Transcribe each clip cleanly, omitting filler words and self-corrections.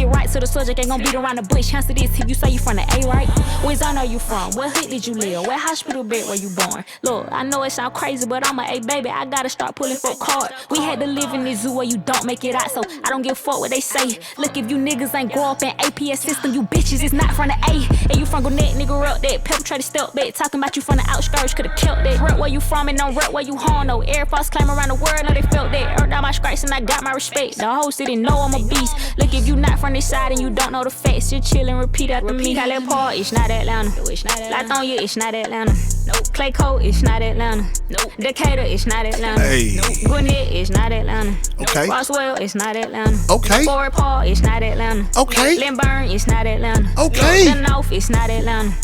get right to the subject, ain't gon' beat around the bush. Answer this, you say you from the A, right? Where's I know you from? What hood did you live? What hospital bed were you born? Look, I know it sound crazy, but I'm a A baby. I gotta start pulling for card. We had to live in this zoo where you don't make it out, so I don't give a fuck what they say. Look, if you niggas ain't grow up in APS system, you bitches is not from the A. And you from Gwinnett, nigga, rep that. Perpetrator step back, talking about you from the outskirts, could've killed that. Rep where you from and don't rep where you home, no. Air Force claim around the world, know they felt that. Earned all my stripes and I got my respect. The whole city know I'm a beast. Look, if you not from this side and you don't know the facts, just chill and repeat after me. Cali Park, it's not Atlanta. Lithonia, it's not Atlanta. Nope. Clayco, it's not Atlanta. Nope. Decatur, it's not Atlanta. Hey. Nope. Gwinnett, it's not Atlanta. Okay. Roswell, it's not Atlanta. Okay. Fort Park, it's not Atlanta. Okay. Lynburn, it's not Atlanta. Okay. The North, it's not Atlanta.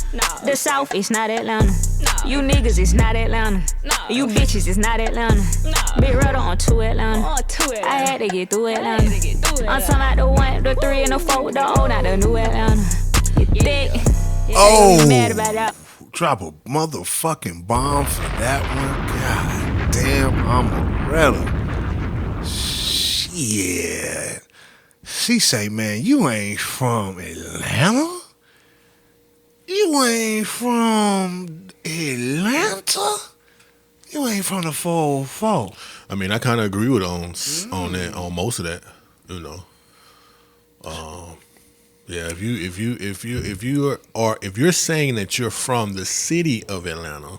The South, it's not Atlanta. You niggas, it's not Atlanta. You bitches, it's not Atlanta. Big Rudder on 2 Atlanta. I had to get through Atlanta. I'm talking about the 1, the 3, and the 4, the old, not the new Atlanta. You thick. Oh. Mad about that. Drop a motherfucking bomb for that one. God damn, Omeretta. Shit. She say, man, you ain't from Atlanta? You ain't from Atlanta? You ain't from the 404. I mean, I kind of agree with on that, on most of that, you know. Yeah, if you're saying that you're from the city of Atlanta,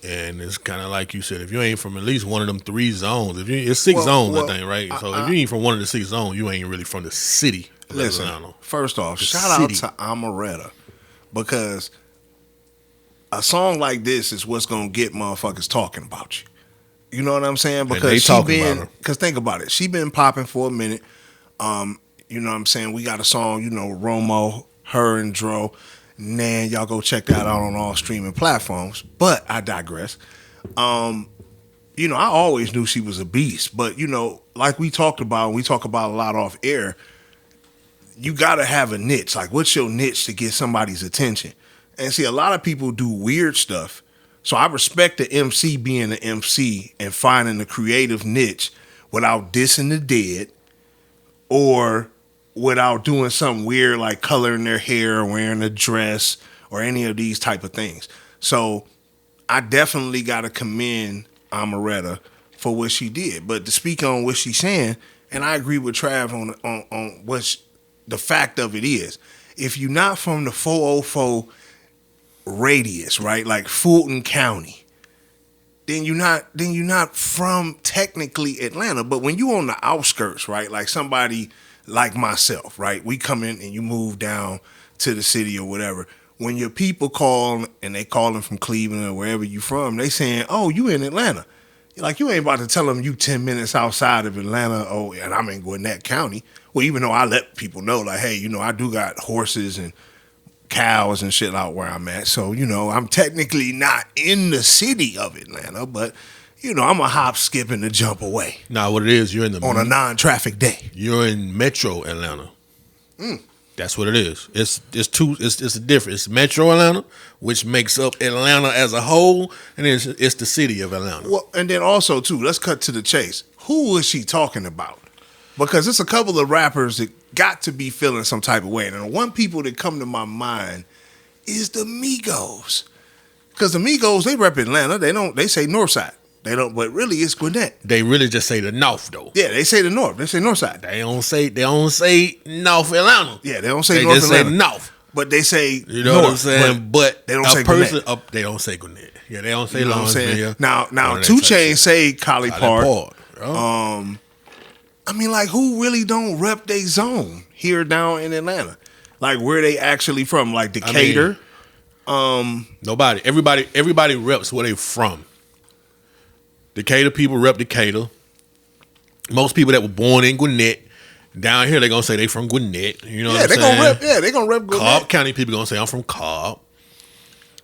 and it's kind of like you said, if you ain't from at least one of them 3 zones, it's 6 zones, I think, right? So if you ain't from one of the 6 zones, you ain't really from the city of Atlanta. First off, shout out to Omeretta, because a song like this is what's gonna get motherfuckers talking about you. You know what I'm saying? Because think about it, she been popping for a minute. You know what I'm saying? We got a song, you know, Romo, her and Dro. Nan, y'all go check that out on all streaming platforms. But I digress. You know, I always knew she was a beast. But, you know, like we talked about, and we talk about a lot off air, you got to have a niche. Like, what's your niche to get somebody's attention? And see, a lot of people do weird stuff. So I respect the MC being an MC and finding a creative niche without dissing the dead or without doing something weird like coloring their hair or wearing a dress or any of these type of things. So I definitely got to commend Omeretta for what she did. But to speak on what she's saying, and I agree with Trav on what the fact of it is, if you're not from the 404 radius, right, like Fulton County, then you're not from technically Atlanta. But when you on the outskirts, right, like somebody like myself, right, we come in and you move down to the city or whatever. When your people call and they calling from Cleveland or wherever you from, they saying, "Oh, you in Atlanta?" Like, you ain't about to tell them you 10 minutes outside of Atlanta. Oh, and I'm in Gwinnett County. Well, even though I let people know, like, hey, you know, I do got horses and cows and shit out where I'm at. So, you know, I'm technically not in the city of Atlanta, but, you know, I'm a hop, skip, and a jump away. Nah, what it is, you're in the on a non-traffic day. You're in Metro Atlanta. That's what it is. It's a difference. It's Metro Atlanta, which makes up Atlanta as a whole, and it's the city of Atlanta. Well, and then also too, let's cut to the chase. Who is she talking about? Because it's a couple of rappers that got to be feeling some type of way. And the one people that come to my mind is the Migos. Because the Migos, they rep Atlanta. They say Northside. They don't, but really it's Gwinnett. They really just say the North though. Yeah, they say the North. They say Northside. They don't say North Atlanta. Yeah, they don't say North Atlanta. They just say North. But they say you know North, what I'm saying? But they don't say Gwinnett. They don't say Gwinnett. Yeah, they don't say you know Lawrenceville. Now 2 Chainz say Collie Park. I mean, like, who really don't rep they zone here down in Atlanta? Like, where they actually from? Like Decatur? Nobody. Everybody reps where they from. Decatur people rep Decatur. Most people that were born in Gwinnett, down here, they're going to say they from Gwinnett. You know what I'm saying? They're going to rep Gwinnett. Cobb County people going to say, I'm from Cobb.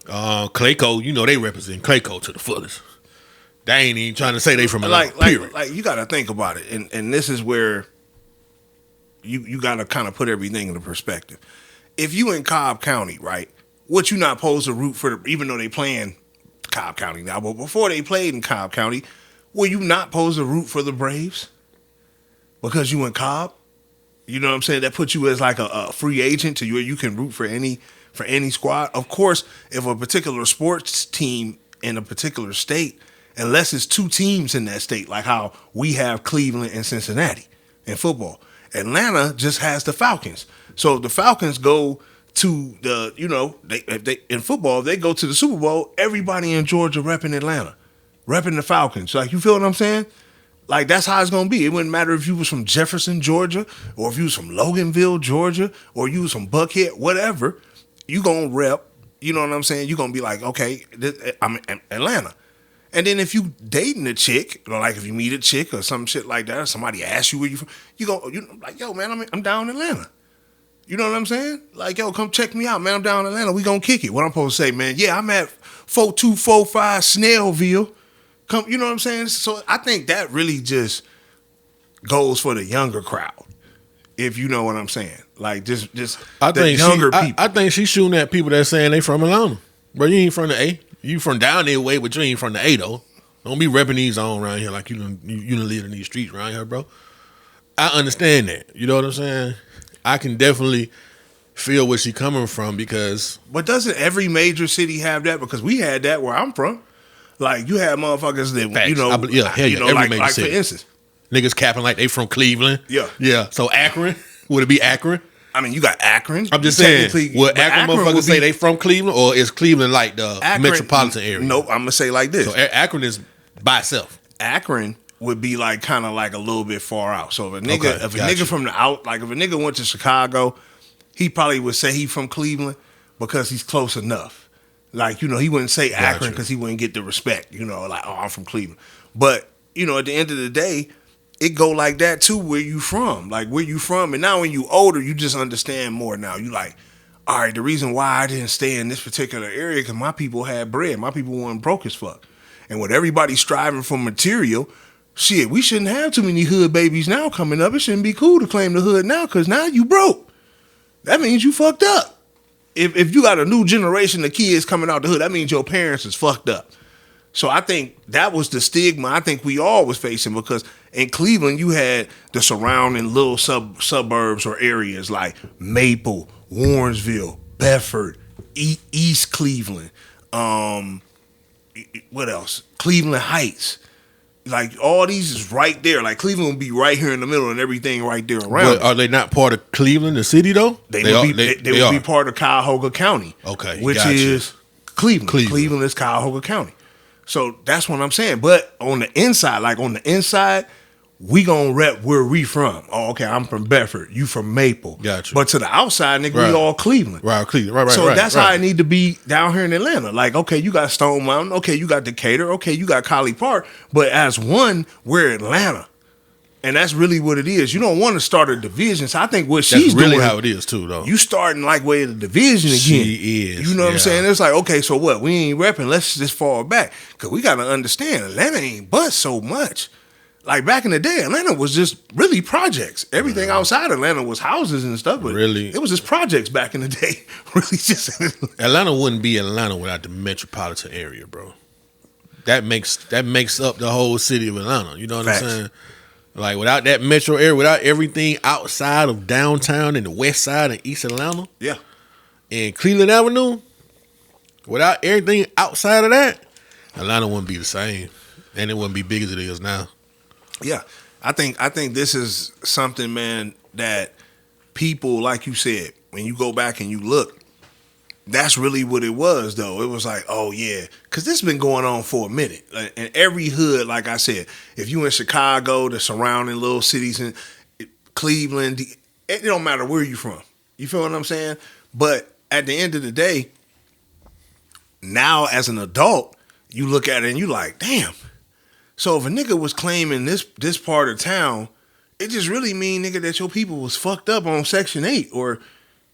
Clayco, you know they represent Clayco to the fullest. They ain't even trying to say they from Atlanta, period. Like, you got to think about it. And this is where you got to kind of put everything into perspective. If you in Cobb County, right, what you not supposed to root for, even though they playing Cobb County now, but before they played in Cobb County, were you not supposed to root for the Braves? Because you in Cobb? You know what I'm saying? That puts you as like a free agent to where you can root for any squad. Of course, if a particular sports team in a particular state, unless it's two teams in that state, like how we have Cleveland and Cincinnati in football, Atlanta just has the Falcons. So if the Falcons go to the, if they in football, if they go to the Super Bowl, everybody in Georgia repping Atlanta, repping the Falcons. Like, you feel what I'm saying? Like, that's how it's going to be. It wouldn't matter if you was from Jefferson, Georgia, or if you was from Loganville, Georgia, or you was from Buckhead, whatever. You going to rep, you know what I'm saying? You're going to be like, okay, I'm in Atlanta. And then if you dating a chick, or like if you meet a chick or some shit like that, or somebody asks you where you from, you like, yo, man, I'm down in Atlanta. You know what I'm saying? Like, yo, come check me out, man. I'm down in Atlanta. We gonna kick it. What I'm supposed to say, man? Yeah, I'm at 4245 Snellville. Come, you know what I'm saying? So I think that really just goes for the younger crowd, if you know what I'm saying. Like, just I the think younger people. I think she's shooting at people that saying they from Atlanta. Bro, you ain't from the A. You from down there way, but you ain't from the A, though. Don't be repping these on around here like you done live in these streets around here, bro. I understand that. You know what I'm saying? I can definitely feel where she coming from because... But doesn't every major city have that? Because we had that where I'm from. Like, you had motherfuckers that, Facts. Every major city. For instance. Niggas capping like they from Cleveland. Yeah. Yeah. So Akron, would it be Akron? I mean, you got Akron. I'm just saying, would Akron motherfuckers say they from Cleveland, or is Cleveland like the metropolitan area? Nope, I'm going to say like this. So Akron is by itself. Akron would be like kind of like a little bit far out. So if a nigga from the out, like if a nigga went to Chicago, he probably would say he from Cleveland because he's close enough. Like, he wouldn't say Akron because he wouldn't get the respect, like, oh, I'm from Cleveland. But, at the end of the day, it go like that too, where you from. Like, where you from. And now when you older, you just understand more now. You like, all right, the reason why I didn't stay in this particular area because my people had bread. My people weren't broke as fuck. And with everybody striving for material, shit, we shouldn't have too many hood babies now coming up. It shouldn't be cool to claim the hood now because now you broke. That means you fucked up. If you got a new generation of kids coming out the hood, that means your parents is fucked up. So I think that was the stigma I think we all was facing because in Cleveland, you had the surrounding little suburbs or areas like Maple, Warrensville, Bedford, East Cleveland, what else? Cleveland Heights. Like, all these is right there. Like, Cleveland would be right here in the middle and everything right there around. But are they not part of Cleveland, the city, though? They would be part of Cuyahoga County. Okay, which is Cleveland. Cleveland is Cuyahoga County. So that's what I'm saying. But on the inside, we gonna rep where we from. Oh, okay, I'm from Bedford. You from Maple. Gotcha. But to the outside, nigga, we all Cleveland. Right, Cleveland. Right. So that's how I need to be down here in Atlanta. Like, okay, you got Stone Mountain. Okay, you got Decatur. Okay, you got College Park. But as one, we're Atlanta. And that's really what it is. You don't want to start a division. So I think what she's really doing, how it is too, though. You starting like way the division again. She is. You know what I'm saying? It's like, okay, so what? We ain't repping. Let's just fall back because we got to understand Atlanta ain't but so much. Like, back in the day, Atlanta was just really projects. Everything outside Atlanta was houses and stuff. But really, it was just projects back in the day. Really, just Atlanta wouldn't be Atlanta without the metropolitan area, bro. That makes up the whole city of Atlanta. You know what I'm saying? Like, without that metro area, without everything outside of downtown and the west side and East Atlanta, and Cleveland Avenue, without everything outside of that, Atlanta wouldn't be the same, and it wouldn't be big as it is now. Yeah, I think this is something, man, that people, like you said, when you go back and you look, that's really what it was, though. It was like, oh, yeah, because this has been going on for a minute. And every hood, like I said, if you in Chicago, the surrounding little cities in Cleveland, it don't matter where you from. You feel what I'm saying? But at the end of the day, now as an adult, you look at it and you like, damn. So if a nigga was claiming this part of town, it just really mean, nigga, that your people was fucked up on Section 8 or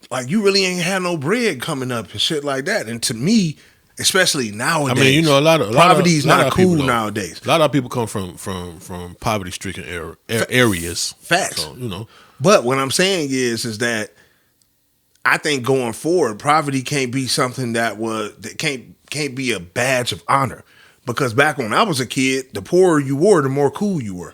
like you really ain't had no bread coming up and shit like that. And to me, especially nowadays, I mean, a lot of poverty is not cool people, nowadays. A lot of people come from poverty-stricken areas. Facts. So, But what I'm saying is that I think going forward, poverty can't be something that can't be a badge of honor. Because back when I was a kid, the poorer you were, the more cool you were.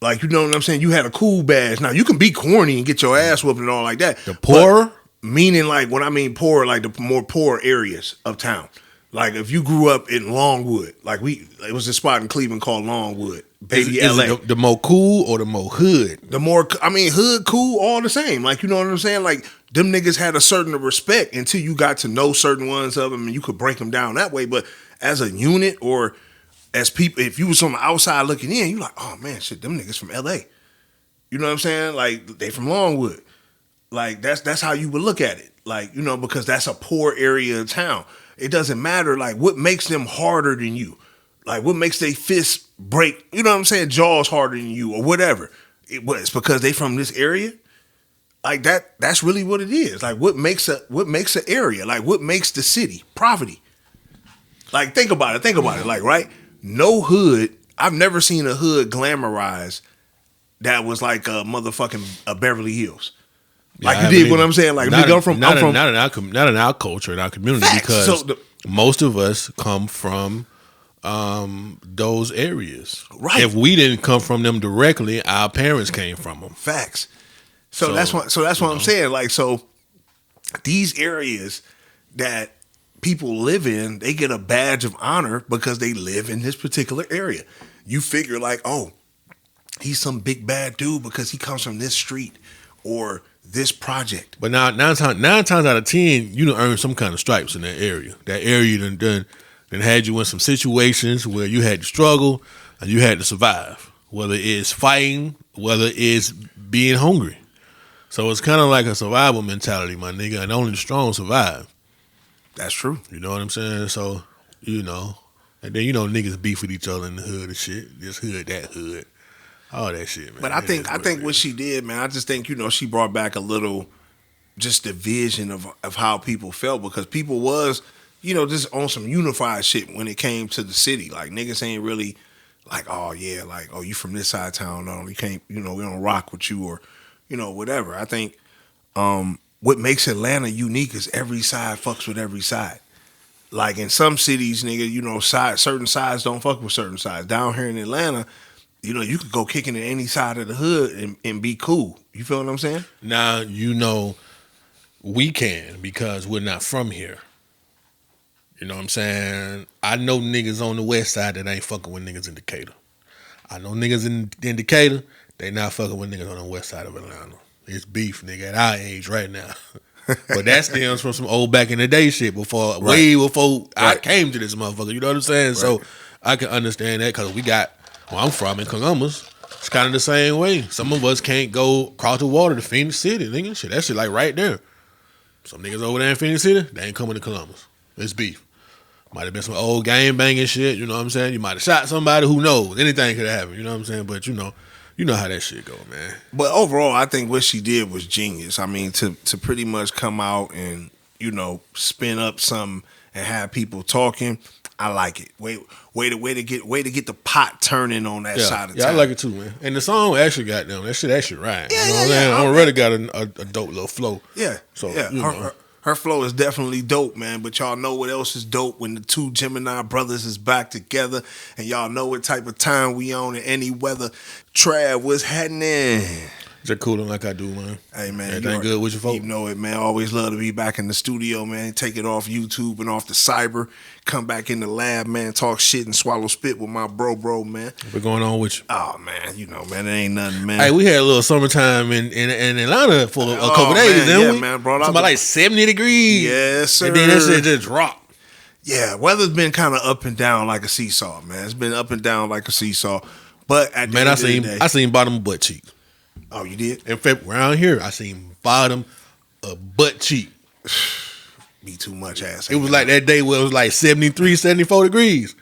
Like, you know what I'm saying? You had a cool badge. Now, you can be corny and get your ass whooped and all like that. The poorer? Meaning, like, when I mean poor, like the more poor areas of town. Like, if you grew up in Longwood, like it was a spot in Cleveland called Longwood. Baby is LA. It the more cool or the more hood? The more, I mean, hood, cool, all the same. Like, you know what I'm saying? Like, them niggas had a certain respect until you got to know certain ones of them and you could break them down that way. But as a unit or as people, if you was on the outside looking in, you like, oh man, shit, them niggas from LA. You know what I'm saying? Like, they from Longwood. Like, that's how you would look at it. Like, you know, because that's a poor area of town. It doesn't matter, like, what makes them harder than you. Like, what makes they fists break, you know what I'm saying, jaws harder than you or whatever. It's because they from this area. Like, that's really what it is. Like, what makes an area? Like, what makes the city? Poverty. Like, think about it. Like, right? No hood, I've never seen a hood glamorized that was like a motherfucking Beverly Hills. Like, you dig what I'm saying? Like, not I'm from not in our culture, in our community, facts. because most of us come from those areas. Right. If we didn't come from them directly, our parents came from them. Facts. So that's what I'm saying. Like, so these areas that people live in, they get a badge of honor because they live in this particular area. You figure like, oh, he's some big bad dude because he comes from this street or this project. But nine times out of 10, you done earned some kind of stripes in that area. That area done had you in some situations where you had to struggle and you had to survive. Whether it's fighting, whether it's being hungry. So it's kind of like a survival mentality, my nigga, and only the strong survive. That's true. You know what I'm saying? So, you know, and then, you know, niggas beef with each other in the hood and shit. This hood, that hood. All that shit, man. But I think what she did, man, I just think, you know, she brought back a little just the vision of how people felt, because people was, you know, just on some unified shit when it came to the city. Like, niggas ain't really like, oh yeah, like, oh, you from this side of town, no, you can't, you know, we don't rock with you, or, you know, whatever. I think what makes Atlanta unique is every side fucks with every side. Like, in some cities, nigga, you know, certain sides don't fuck with certain sides. Down here in Atlanta, you know, you could go kicking at any side of the hood and be cool. You feel what I'm saying? Now, you know, we can, because we're not from here. You know what I'm saying? I know niggas on the west side that ain't fucking with niggas in Decatur. I know niggas in Decatur, they not fucking with niggas on the west side of Atlanta. It's beef, nigga, at our age right now. But that stems from some old back in the day shit before, way before I came to this motherfucker. You know what I'm saying? Right. So I can understand that, because we got, where I'm from in Columbus, it's kind of the same way. Some of us can't go across the water to Phoenix City, nigga. Shit, that shit like right there. Some niggas over there in Phoenix City, they ain't coming to Columbus. It's beef. Might have been some old game banging shit, you know what I'm saying? You might have shot somebody, who knows? Anything could happen, you know what I'm saying? But you know how that shit go, man. But overall, I think what she did was genius. I mean, to pretty much come out and, you know, spin up something and have people talking, I like it. Way to get the pot turning on that side of town. Yeah, I like it too, man. And the song actually got them. That shit actually rhyme. You know what I'm saying? Omeretta got a dope little flow. Yeah. So yeah, her flow is definitely dope, man. But y'all know what else is dope? When the two Gemini brothers is back together, and y'all know what type of time we on in any weather. Trav, what's happening? Just cooling like I do, man. Hey, man. Everything good with your folks? You know it, man. Always love to be back in the studio, man. Take it off YouTube and off the cyber. Come back in the lab, man. Talk shit and swallow spit with my bro, man. What's going on with you? Oh, man. You know, man. It ain't nothing, man. Hey, we had a little summertime in Atlanta for a couple days, didn't we? Man. Brought out about like 70 degrees. Yes, sir. And then that shit just dropped. Yeah, weather's been kind of up and down like a seesaw, man. It's been up and down like a seesaw. But at the end of the day, I seen bottom of butt cheek. Oh, you did? In fact, around here, I seen bottom of butt cheek. Be too much ass. It was like that day where it was like 73, 74 degrees.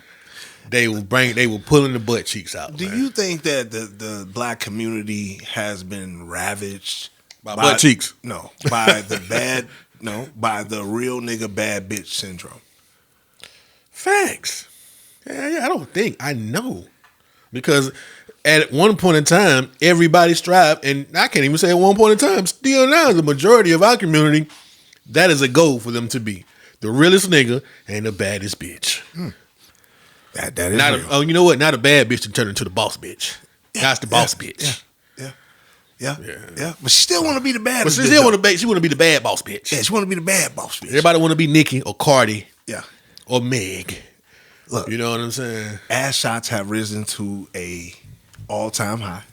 They were pulling the butt cheeks out. Do you think that the black community has been ravaged by butt cheeks? No, by by the real nigga bad bitch syndrome. Facts. Yeah, I don't think. I know. Because at one point in time, everybody strived, and I can't even say at one point in time, still now, the majority of our community, that is a goal for them to be the realest nigga and the baddest bitch. That is not real. you know what? Not a bad bitch to turn into the boss bitch. That's the boss bitch. Yeah. But she still want to be the baddest. But she still want to be the bad boss bitch. Yeah, she want to be the bad boss bitch. Everybody want to be Nicki or Cardi. Yeah. Or Meg. Look, you know what I'm saying? Ass shots have risen to a all-time high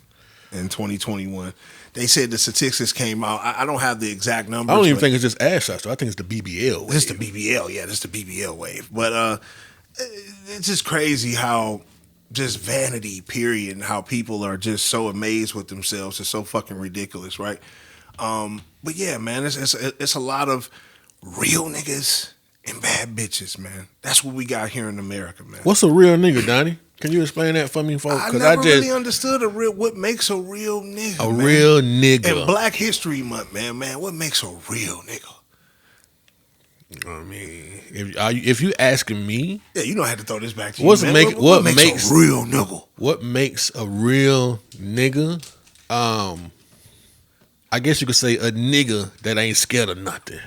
in 2021. They said the statistics came out. I don't have the exact numbers. I don't even think it's just ass shots, though. I think it's the BBL wave. It's the BBL, yeah. This is the BBL wave. But it's just crazy how just vanity, period, and how people are just so amazed with themselves. It's so fucking ridiculous, right? But yeah, man, it's a lot of real niggas and bad bitches, man. That's what we got here in America, man. What's a real nigga, Donnie? Can you explain that for me, folks? I never really understood what makes a real nigga. Real nigga. And Black History Month, man, what makes a real nigga? I mean, if you asking me, yeah, you don't have to throw this back to you. What makes a real nigga? What makes a real nigga? I guess you could say a nigga that ain't scared of nothing.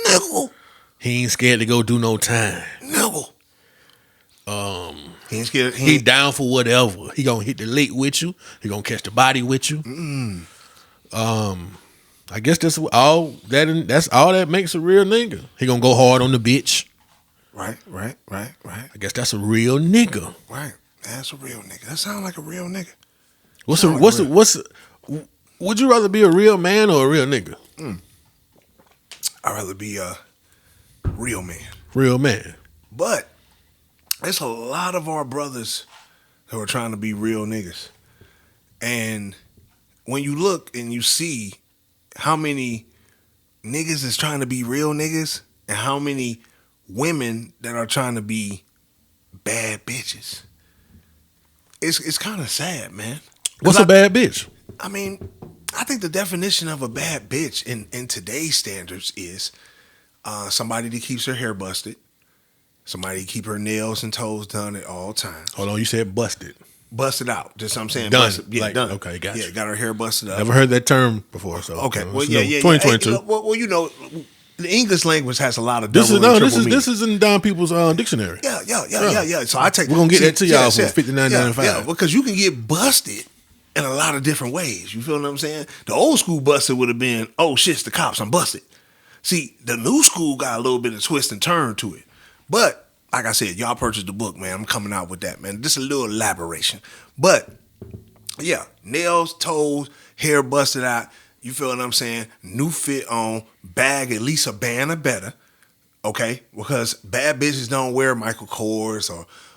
Nigga. He ain't scared to go do no time. Nigga. He ain't scared. He down for whatever. He gonna hit the lick with you. He gonna catch the body with you. I guess that's all that makes a real nigga. He gonna go hard on the bitch. Right. I guess that's a real nigga. Right. That's a real nigga. That sounds like a real nigga. Would you rather be a real man or a real nigga? I'd rather be a real man. Real man. But there's a lot of our brothers who are trying to be real niggas. And when you look and you see how many niggas is trying to be real niggas and how many women that are trying to be bad bitches, it's kind of sad, man. What's a bad bitch? I mean, I think the definition of a bad bitch in today's standards is somebody that keeps her hair busted, somebody keep her nails and toes done at all times. Hold on, you said busted. Busted out. Just what I'm saying. Done. Busted. Yeah, done. Okay, got you. Yeah, got her hair busted up. Never heard that term before, so. Okay, well, 2022. Hey, well, you know, the English language has a lot of this double is in Don People's dictionary. Yeah. So I take. We're gonna get that to y'all for $59.95. Yeah, because you can get busted in a lot of different ways. You feel what I'm saying? The old school busted would have been, oh shit, it's the cops, I'm busted. See, the new school got a little bit of twist and turn to it. But like I said, y'all purchased the book, man. I'm coming out with that, man. Just a little elaboration. But yeah, nails, toes, hair busted out. You feel what I'm saying? New fit on, bag at least a band or better. Okay? Because bad bitches don't wear Michael Kors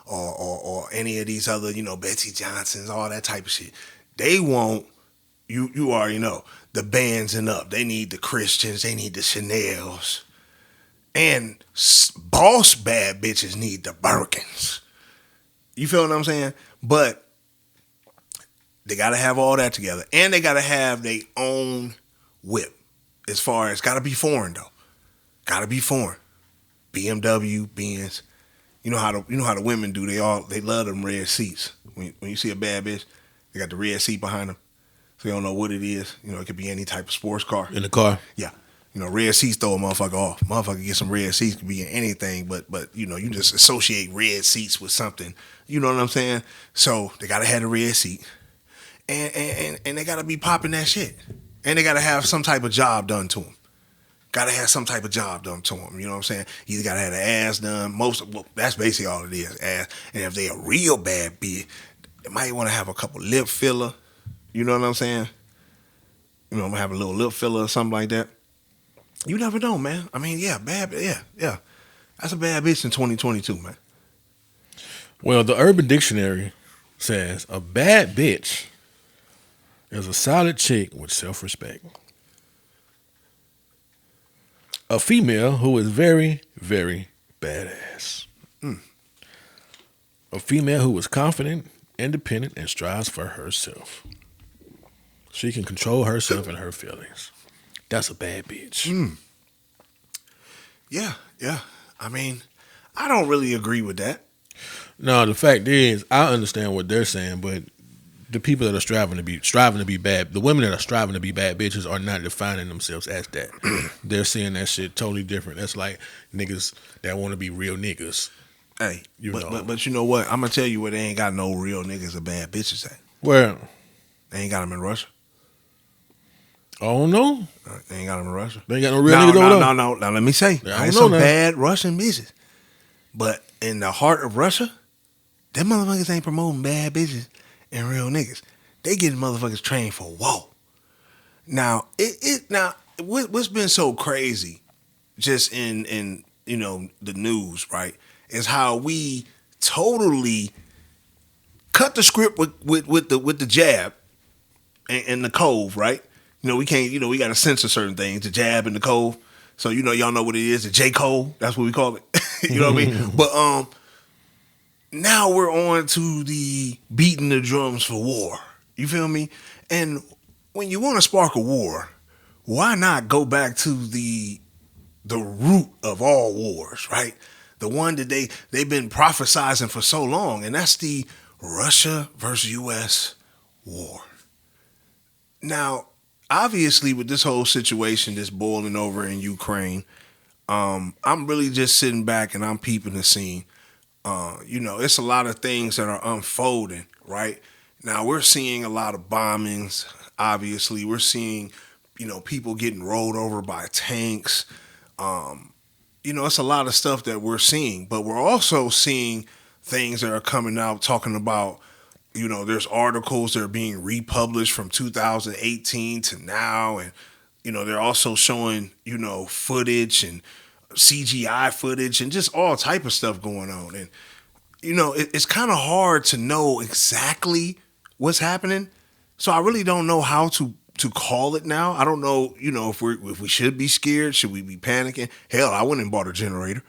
or any of these other, Betsy Johnsons, all that type of shit. They want, you already know, the bands and up. They need the Christians. They need the Chanels. And boss bad bitches need the Birkins. You feel what I'm saying? But they got to have all that together. And they got to have their own whip. As far as, got to be foreign though. Got to be foreign. BMW, Benz. You know how the women do. They love them red seats. When you see a bad bitch, they got the red seat behind them. So you don't know what it is. It could be any type of sports car. In the car? Yeah. Red seats throw a motherfucker off. Motherfucker get some red seats, could be in anything, but you just associate red seats with something. You know what I'm saying? So they gotta have the red seat. And they gotta be popping that shit. And they gotta have some type of job done to them. Gotta have some type of job done to them. You know what I'm saying? Either gotta have the ass done. That's basically all it is, ass. And if they a real bad bitch, they might want to have a couple lip filler. You know what I'm saying? Have a little lip filler or something like that. You never know, man. I mean, yeah. That's a bad bitch in 2022, man. Well, the Urban Dictionary says a bad bitch is a solid chick with self-respect. A female who is very, very badass. A female who is confident, independent, and strives for herself. She can control herself and her feelings. That's a bad bitch. Yeah. I mean, I don't really agree with that. No, the fact is, I understand what they're saying, but the people that are striving to be bad, the women that are striving to be bad bitches are not defining themselves as that. They're seeing that shit totally different. That's like niggas that want to be real niggas. Hey, but you know what? I'm gonna tell you where they ain't got no real niggas or bad bitches at. Where? They ain't got them in Russia. Oh no, they ain't got them in Russia. They ain't got no real niggas over there. No. Now let me say, there's some bad Russian bitches, but in the heart of Russia, them motherfuckers ain't promoting bad bitches and real niggas. They getting motherfuckers trained for war. Now what's been so crazy, just in the news, right, is how we totally cut the script with the jab and the cove, right? We can't, we got to censor certain things, the jab and the cove. So, y'all know what it is, the J. Cole, that's what we call it. You know what I mean? But now we're on to the beating the drums for war. You feel me? And when you want to spark a war, why not go back to the root of all wars, right? The one that they've been prophesizing for so long, and that's the Russia versus U.S. war. Now, obviously, with this whole situation that's boiling over in Ukraine, I'm really just sitting back and I'm peeping the scene. It's a lot of things that are unfolding, right? Now, we're seeing a lot of bombings, obviously. We're seeing, people getting rolled over by tanks. It's a lot of stuff that we're seeing, but we're also seeing things that are coming out talking about, there's articles that are being republished from 2018 to now. And, they're also showing, footage and CGI footage and just all type of stuff going on. And, it's kind of hard to know exactly what's happening. So I really don't know how to call it now. I don't know, if we should be scared. Should we be panicking? Hell, I went and bought a generator.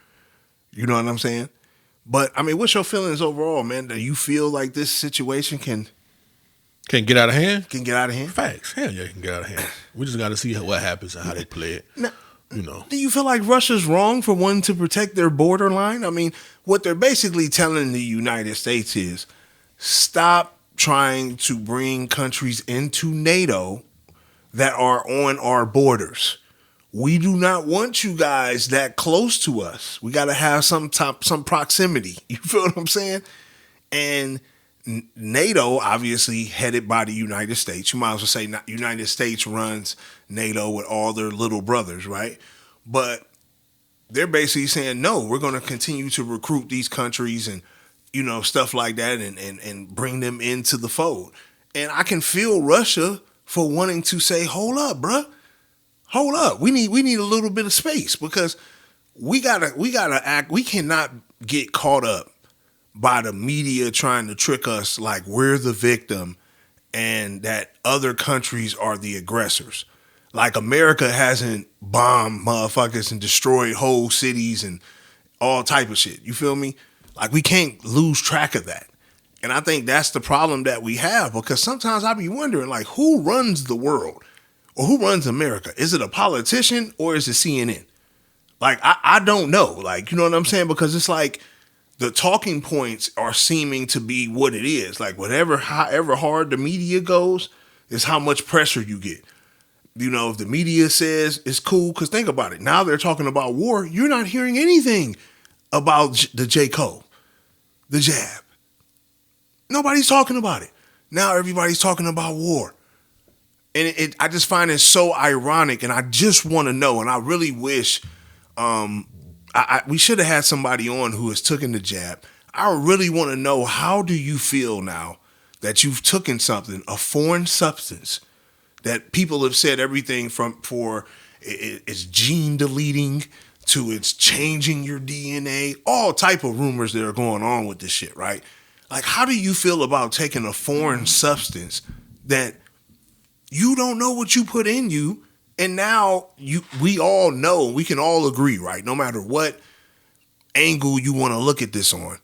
You know what I'm saying? But, I mean, what's your feelings overall, man? Do you feel like this situation can get out of hand? Can get out of hand? Facts. Hell yeah, it can get out of hand. We just got to see what happens and how they play it. Now, do you feel like Russia's wrong for wanting to protect their borderline? I mean, what they're basically telling the United States is stop trying to bring countries into NATO that are on our borders. We do not want you guys that close to us. We got to have some proximity. You feel what I'm saying? And NATO, obviously headed by the United States. You might as well say United States runs NATO with all their little brothers, right? But they're basically saying, no, we're going to continue to recruit these countries and, stuff like that and bring them into the fold. And I can feel Russia for wanting to say, hold up, bruh. Hold up. We need a little bit of space because we gotta act. We cannot get caught up by the media trying to trick us like we're the victim and that other countries are the aggressors. Like America hasn't bombed motherfuckers and destroyed whole cities and all type of shit. You feel me? Like we can't lose track of that. And I think that's the problem that we have because sometimes I be wondering like who runs the world? Or who runs America? Is it a politician or is it CNN? Like, I don't know. Like, you know what I'm saying? Because it's like the talking points are seeming to be what it is. Like, however hard the media goes is how much pressure you get. If the media says it's cool, because think about it. Now they're talking about war. You're not hearing anything about the J. Cole, the jab. Nobody's talking about it. Now everybody's talking about war. And I just find it so ironic, and I just want to know, and I really wish we should have had somebody on who has taken the jab. I really want to know, how do you feel now that you've taken something, a foreign substance, that people have said everything for it's gene deleting to it's changing your DNA, all type of rumors that are going on with this shit, right? Like, how do you feel about taking a foreign substance that you don't know what you put in you, and now we all know, we can all agree, right? No matter what angle you want to look at this on,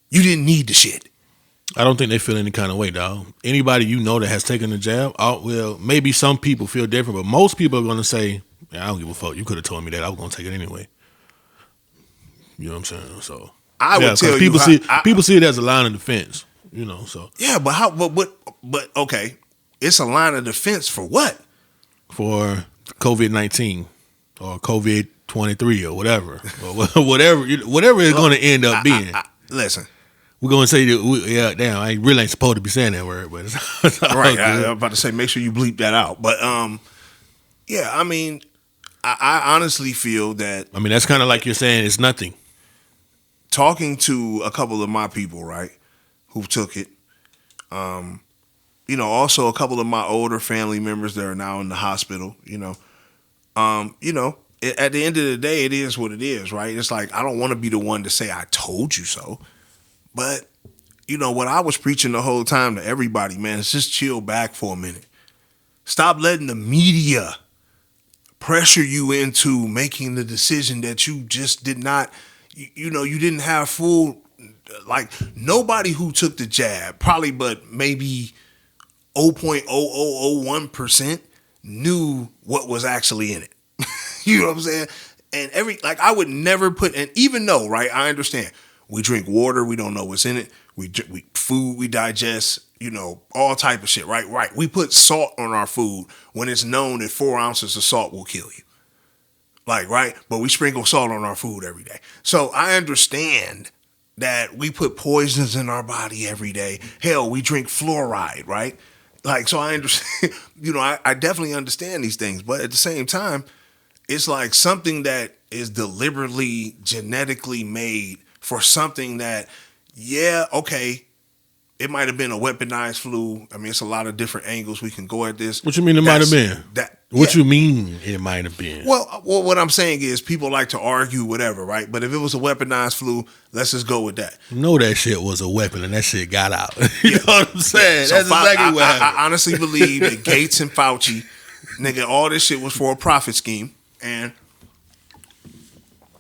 you didn't need the shit. I don't think they feel any kind of way, dog. Anybody that has taken the jab, well, maybe some people feel different, but most people are going to say, I don't give a fuck. You could have told me that. I was going to take it anyway. You know what I'm saying? So I would tell people see it as a line of defense, so. Yeah, but okay. It's a line of defense for what? For COVID-19 or COVID-23 or whatever. Or whatever it's going to end up being. Listen, we're gonna say that. Damn, I really ain't supposed to be saying that word, but it's right. I was about to say, make sure you bleep that out. But yeah, I mean, I honestly feel that. I mean, that's kind of like you're saying it's nothing. Talking to a couple of my people, right, who took it, also a couple of my older family members that are now in the hospital, at the end of the day, it is what it is, right? It's like, I don't want to be the one to say I told you so, but what I was preaching the whole time to everybody, man, is just chill back for a minute. Stop letting the media pressure you into making the decision that you just did not. You didn't have full, like, nobody who took the jab, probably but maybe 0.0001% knew what was actually in it. You know what I'm saying? And I would never put, and even though, right, I understand, we drink water, we don't know what's in it, we food, we digest, all type of shit, right? Right. We put salt on our food when it's known that 4 ounces of salt will kill you. Like, right? But we sprinkle salt on our food every day. So I understand that we put poisons in our body every day. Hell, we drink fluoride, right? Like, so I understand, I definitely understand these things. But at the same time, it's like something that is deliberately genetically made for something that, yeah, okay, it might have been a weaponized flu. I mean, it's a lot of different angles we can go at this. What you mean it might have been? What you mean it might have been? Well, what I'm saying is people like to argue whatever, right? But if it was a weaponized flu, let's just go with that. No, that shit was a weapon and that shit got out. You know what I'm saying? So that's exactly what happened. I honestly believe that Gates and Fauci, nigga, all this shit was for a profit scheme. And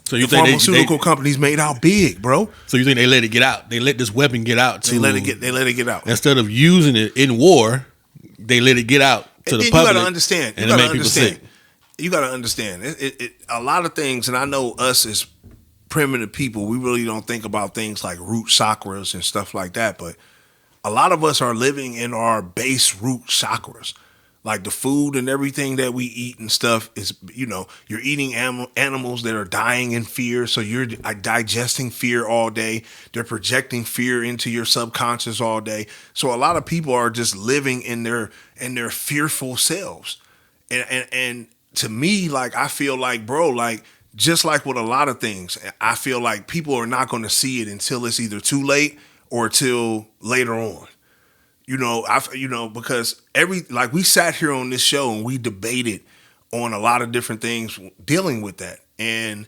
so you the think pharmaceutical companies made out big, bro. So you think they let it get out? They let this weapon get out. They let it get out. Instead of using it in war, they let it get out to the public. You gotta understand. And it made people sick. You gotta understand. A lot of things, and I know us as primitive people, we really don't think about things like root chakras and stuff like that. But a lot of us are living in our base root chakras. Like the food and everything that we eat and stuff is, you're eating animals that are dying in fear. So you're digesting fear all day. They're projecting fear into your subconscious all day. So a lot of people are just living in their fearful selves. And to me, like, I feel like, bro, like, just like with a lot of things, I feel like people are not going to see it until it's either too late or till later on. Because we sat here on this show and we debated on a lot of different things dealing with that. And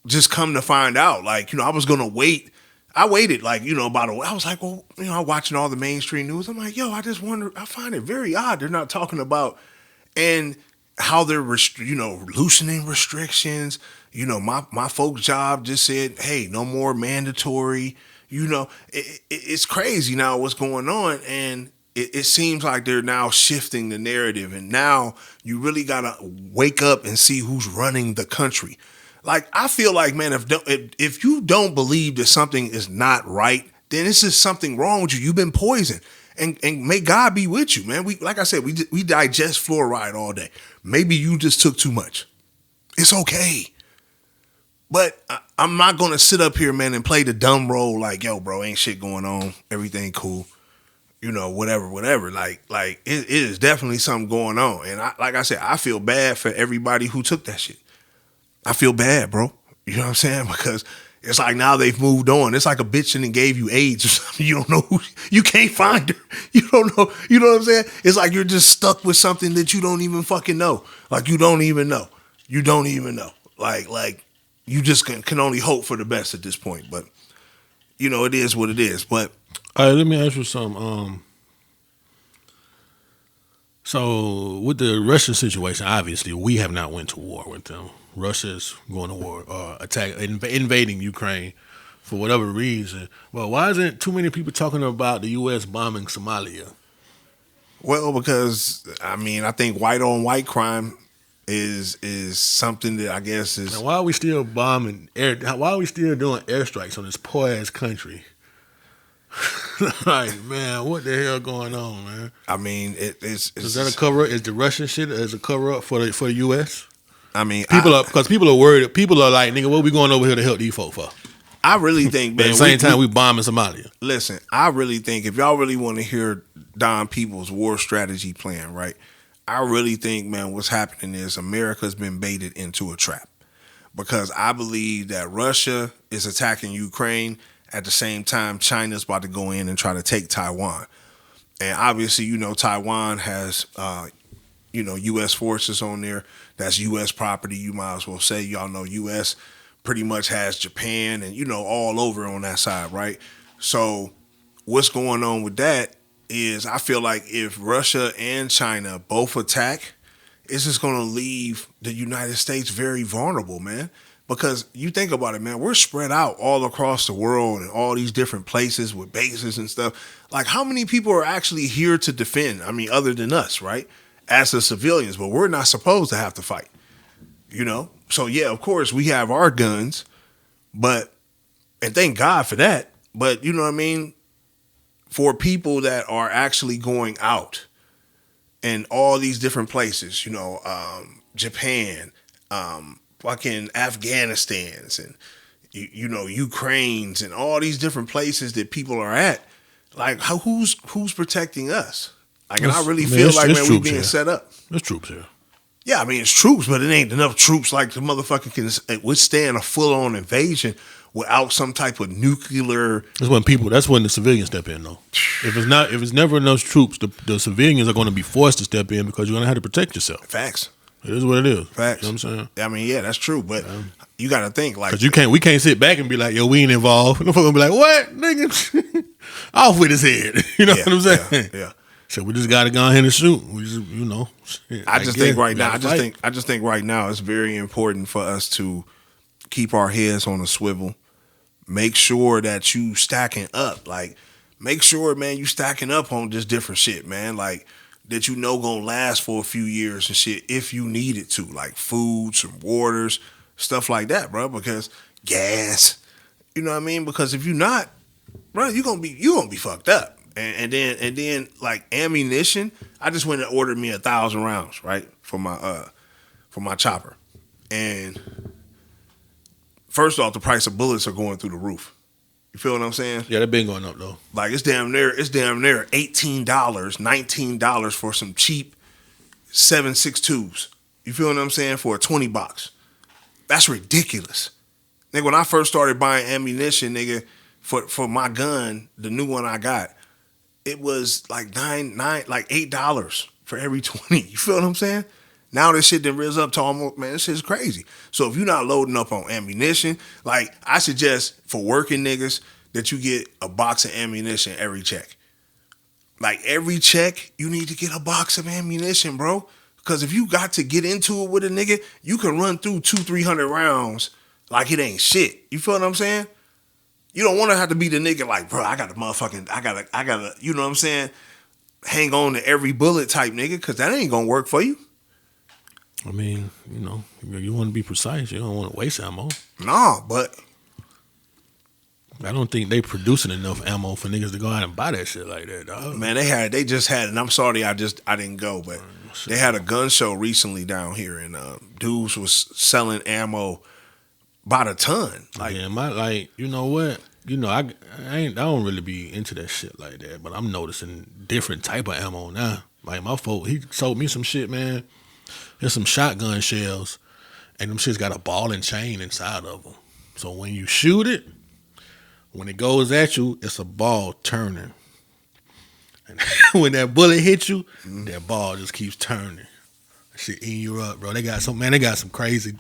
just come to find out, like, I was going to wait. I waited, like, about a way. I was like, well, I'm watching all the mainstream news. I'm like, I just wonder, I find it very odd. They're not talking about, and how they're, loosening restrictions. My folks' job just said, hey, no more mandatory. It's crazy now what's going on, and it seems like they're now shifting the narrative, and now you really gotta wake up and see who's running the country. Like, I feel like, man, if you don't believe that something is not right, then it's just something wrong with you. You've been poisoned, and may God be with you, man. We, like I said, we digest fluoride all day. Maybe you just took too much. It's okay. But I'm not going to sit up here, man, and play the dumb role like, yo, bro, ain't shit going on. Everything cool. Whatever. Like it is definitely something going on. And like I said, I feel bad for everybody who took that shit. I feel bad, bro. You know what I'm saying? Because it's like now they've moved on. It's like a bitch and gave you AIDS or something. You don't know you can't find her. You don't know. You know what I'm saying? It's like you're just stuck with something that you don't even fucking know. Like, you don't even know. You don't even know. Like. You just can only hope for the best at this point, but it is what it is. But all right, let me ask you something. So with the Russian situation, obviously we have not went to war with them. Russia's going to war, invading Ukraine for whatever reason. Well, why isn't too many people talking about the U.S. bombing Somalia? Well, because I think white on white crime is something that I guess is. Now, why are we still bombing why are we still doing airstrikes on this poor ass country? Like, man, what the hell going on, man? I mean, it's is that a cover up? Is the Russian shit as a cover up for the U.S.? I mean, people are worried. People are like, nigga, what we going over here to help these folk for? I really think, man. At the same time, we bombing Somalia. Listen, I really think if y'all really want to hear Don People's war strategy plan, right? I really think, man, what's happening is America's been baited into a trap. Because I believe that Russia is attacking Ukraine. At the same time, China's about to go in and try to take Taiwan. And obviously, Taiwan has, U.S. forces on there. That's U.S. property, you might as well say. Y'all know U.S. pretty much has Japan and, all over on that side, right? So what's going on with that is I feel like if Russia and China both attack, it's just going to leave the United States very vulnerable, man. Because you think about it, man, we're spread out all across the world and all these different places with bases and stuff. Like, how many people are actually here to defend? I mean, other than us, right? As the civilians, but we're not supposed to have to fight, So, yeah, of course, we have our guns, and thank God for that. But, you know what I mean? For people that are actually going out, and all these different places, Japan, fucking Afghanistan's and, Ukraine's and all these different places that people are at. Like, who's protecting us? Like, and I really feel like, man, we being set up. There's troops here. Yeah, I mean, it's troops, but it ain't enough troops like the motherfucker can withstand a full-on invasion without some type of nuclear. That's when the civilians step in, though. If it's never enough troops, the civilians are going to be forced to step in because you're going to have to protect yourself. Facts. It is what it is. Facts. You know what I'm saying? I mean, yeah, that's true, but you got to think like, because we can't sit back and be like, yo, we ain't involved. No gonna be like, what, nigga? Off with his head. You know what I'm saying? Yeah. So we just got to go ahead and shoot. We just, I just think right now it's very important for us to keep our heads on a swivel. Make sure that you stacking up. Like, make sure, man, you stacking up on just different shit, man. Like, that gonna last for a few years and shit if you need it to. Like food, some waters, stuff like that, bro. Because gas, you know what I mean? Because if you're not, bro, you gonna be fucked up. And then like ammunition, I just went and ordered me 1,000 rounds, right, for my chopper. And first off, the price of bullets are going through the roof. You feel what I'm saying? Yeah, they've been going up though. Like it's damn near $18, $19 for some cheap 7.62s. You feel what I'm saying? For a 20 box. That's ridiculous. Nigga, when I first started buying ammunition, nigga, for my gun, the new one I got, it was like $8 for every 20. You feel what I'm saying? Now this shit done riz up to almost, man, this shit's crazy. So if you're not loading up on ammunition, like I suggest for working niggas that you get a box of ammunition every check. Like every check, you need to get a box of ammunition, bro. Because if you got to get into it with a nigga, you can run through 200-300 rounds like it ain't shit. You feel what I'm saying? You don't want to have to be the nigga like, bro, I gotta, you know what I'm saying? Hang on to every bullet type nigga, because that ain't gonna work for you. I mean, you want to be precise. You don't want to waste ammo. Nah, but I don't think they producing enough ammo for niggas to go out and buy that shit like that, dog. Man, they just had, and I'm sorry I didn't go, but they had a gun show recently down here, and dudes was selling ammo by the ton. Like, yeah, you know what? I don't really be into that shit like that, but I'm noticing different type of ammo now. Like my folk, he sold me some shit, man. There's some shotgun shells, and them shits got a ball and chain inside of them. So when you shoot it, when it goes at you, it's a ball turning. And when that bullet hits you, that ball just keeps turning. That shit eating you up, bro. They got some crazy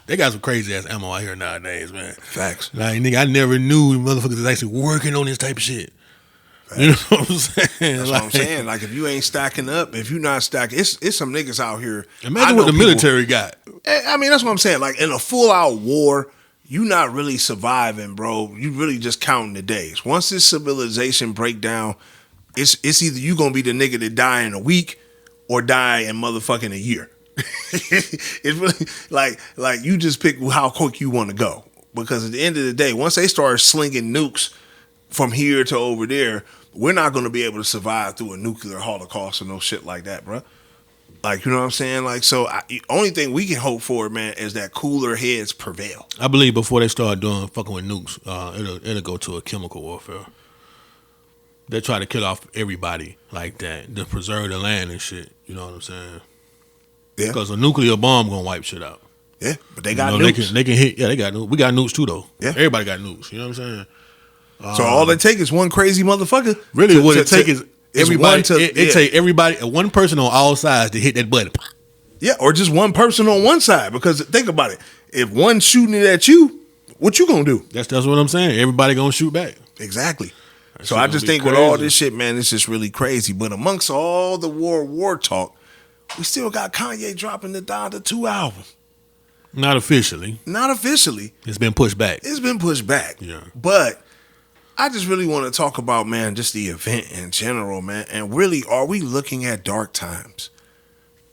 ass ammo out here nowadays, man. Facts. Like, nigga, I never knew motherfuckers was actually working on this type of shit. Facts. You know what I'm saying? That's what I'm saying. Like, if you ain't stacking up, if you not stacking, it's some niggas out here. Imagine what the military got. I mean, that's what I'm saying. Like, in a full-out war, you not really surviving, bro. You really just counting the days. Once this civilization break down, it's either you gonna be the nigga that die in a week or die in motherfucking a year. It's really like you just pick how quick you want to go. Because at the end of the day, once they start slinging nukes from here to over there, we're not going to be able to survive through a nuclear holocaust or no shit like that, bro. Like, you know what I'm saying? Like, so only thing we can hope for, man, is that cooler heads prevail. I believe before they start doing fucking with nukes, it'll go to a chemical warfare. They try to kill off everybody like that to preserve the land and shit. You know what I'm saying? Yeah. Because a nuclear bomb gonna wipe shit out. Yeah, but they got nukes. They can hit. Yeah, they got nukes. We got nukes too, though. Yeah, everybody got nukes. You know what I'm saying? So all it take is one crazy motherfucker. Really, what it take is everybody. It take everybody, one person on all sides to hit that button. Yeah, or just one person on one side. Because think about it, if one's shooting it at you, what you gonna do? That's what I'm saying. Everybody gonna shoot back. Exactly. So I just think with all this shit, man, it's just really crazy. But amongst all the war talk, we still got Kanye dropping the Donda 2 album. Not officially. Not officially. It's been pushed back. It's been pushed back. Yeah. But I just really want to talk about, man, just the event in general, man. And really, are we looking at dark times?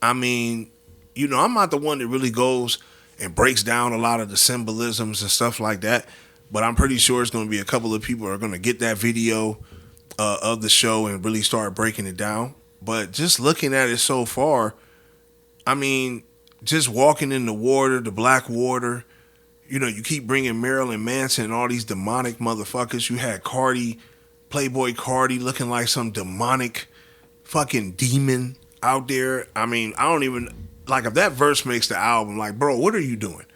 I mean, you know, I'm not the one that really goes and breaks down a lot of the symbolisms and stuff like that. But I'm pretty sure it's going to be a couple of people that are going to get that video of the show and really start breaking it down. But just looking at it so far, I mean, just walking in the water, the black water, you know, you keep bringing Marilyn Manson and all these demonic motherfuckers. You had Cardi, Playboy Cardi, looking like some demonic fucking demon out there. I mean, I don't even, like, if that verse makes the album, like, bro, what are you doing?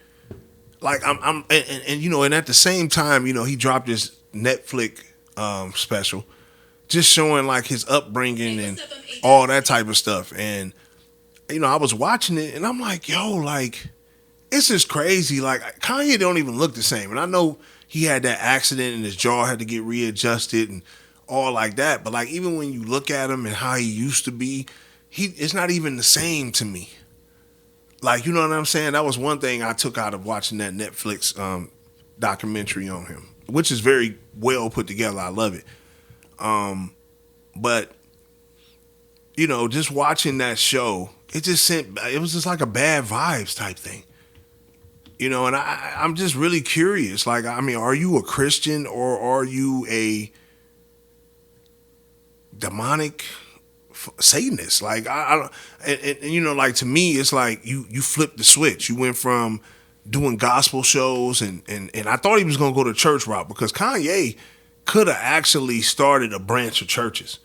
Like, and you know, and at the same time, you know, he dropped this Netflix special, just showing like his upbringing and all that type of stuff. And you know, I was watching it and I'm like, yo, like, it's just crazy. Like, Kanye don't even look the same. And I know he had that accident and his jaw had to get readjusted and all like that. But like, even when you look at him and how he used to be, it's not even the same to me. Like, you know what I'm saying? That was one thing I took out of watching that Netflix documentary on him, which is very well put together. I love it. But, you know, just watching that show, it was just like a bad vibes type thing. You know, and I'm just really curious. Like, I mean, are you a Christian or are you a demonic Satanist? Like, I don't, and you know, like, to me, it's like you flipped the switch. You went from doing gospel shows and I thought he was gonna go the church route, because Kanye could have actually started a branch of churches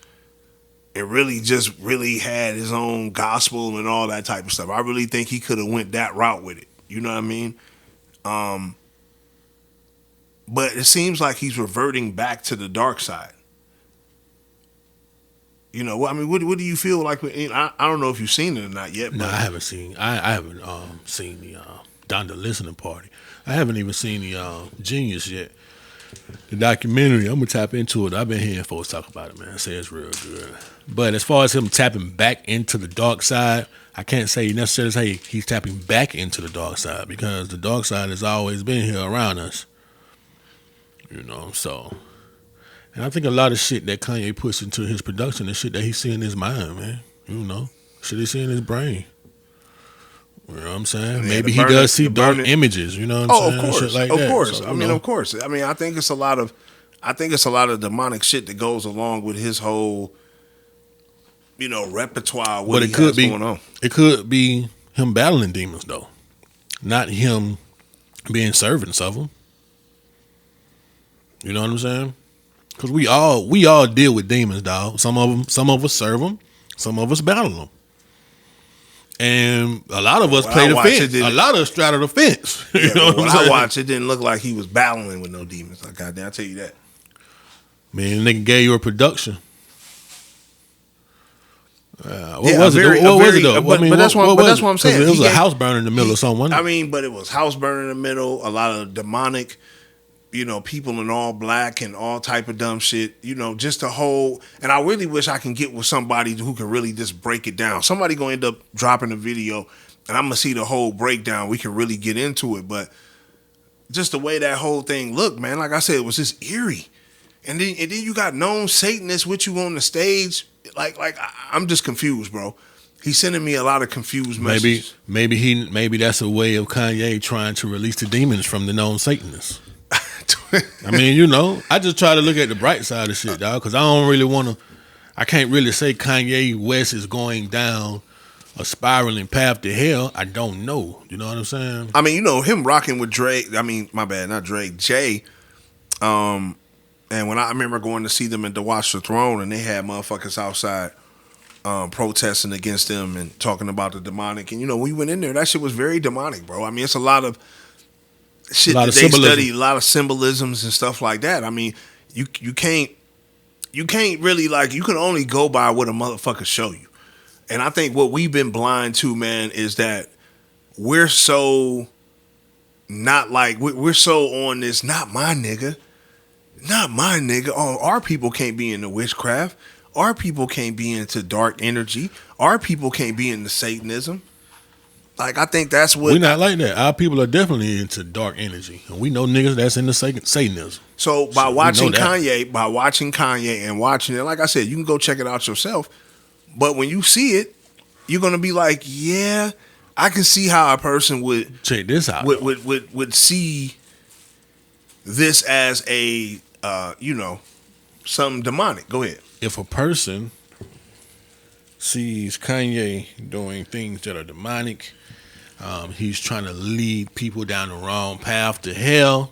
and really had his own gospel and all that type of stuff. I really think he could have went that route with it. You know what I mean? But it seems like he's reverting back to the dark side. You know, I mean, what do you feel like? I don't know if you've seen it or not yet. No, I haven't seen. I haven't seen the Donda listening party. I haven't even seen the Genius yet. The documentary, I'm gonna tap into it. I've been hearing folks talk about it, man. I say it's real good. But as far as him tapping back into the dark side, I can't say necessarily say he's tapping back into the dark side, because the dark side has always been here around us. You know, so. And I think a lot of shit that Kanye puts into his production is shit that he see in his mind, man. You know, shit he see in his brain. You know what I'm saying? Yeah, maybe he does see dark images. You know what I'm saying? Of course, shit like of that. course. So, I mean, of course. I mean, I think it's a lot of demonic shit that goes along with his whole, you know, repertoire. What he has going on. It could be him battling demons, though, not him being servants of them. You know what I'm saying? Because we all deal with demons, dog. Some of us serve them, some of us battle them, and a lot of us play the fence. A lot of us straddle the fence. You know what I'm saying? I watched, it didn't look like he was battling with no demons. Like, goddamn, I'll tell you that. Man, nigga gave you a production. What was it though? But that's what I'm saying. It was a house burning in the middle of something. I mean, but it was house burning in the middle. A lot of demonic, you know, people in all black and all type of dumb shit, you know, just a whole. And I really wish I can get with somebody who can really just break it down. Somebody gonna end up dropping a video and I'm gonna see the whole breakdown. We can really get into it. But just the way that whole thing looked, man, like I said, it was just eerie. And then you got known Satanists with you on the stage. Like I'm just confused, bro. He's sending me a lot of confused messages. Maybe that's a way of Kanye trying to release the demons from the known Satanists. I mean, you know, I just try to look at the bright side of shit, dog, because I don't really want to. I can't really say Kanye West is going down a spiraling path to hell, I don't know. You know what I'm saying? I mean, you know, him rocking with Drake. I mean, my bad, not Drake, Jay. And when I remember going to see them at the Watch the Throne, and they had motherfuckers outside protesting against them and talking about the demonic. And you know, we went in there. That shit was very demonic, bro. I mean, it's a lot of shit that they study, a lot of symbolisms and stuff like that. I mean, you can't really, like, you can only go by what a motherfucker show you. And I think what we've been blind to, man, is that we're so not like, we're so on this, not my nigga. Oh, our people can't be into witchcraft. Our people can't be into dark energy. Our people can't be into Satanism. Like, I think that's what... We're not like that. Our people are definitely into dark energy. And we know niggas that's into Satanism. So by watching Kanye and watching it, like I said, you can go check it out yourself. But when you see it, you're going to be like, yeah, I can see how a person would... Check this out. Would see this as a, something demonic. Go ahead. If a person sees Kanye doing things that are demonic, he's trying to lead people down the wrong path to hell,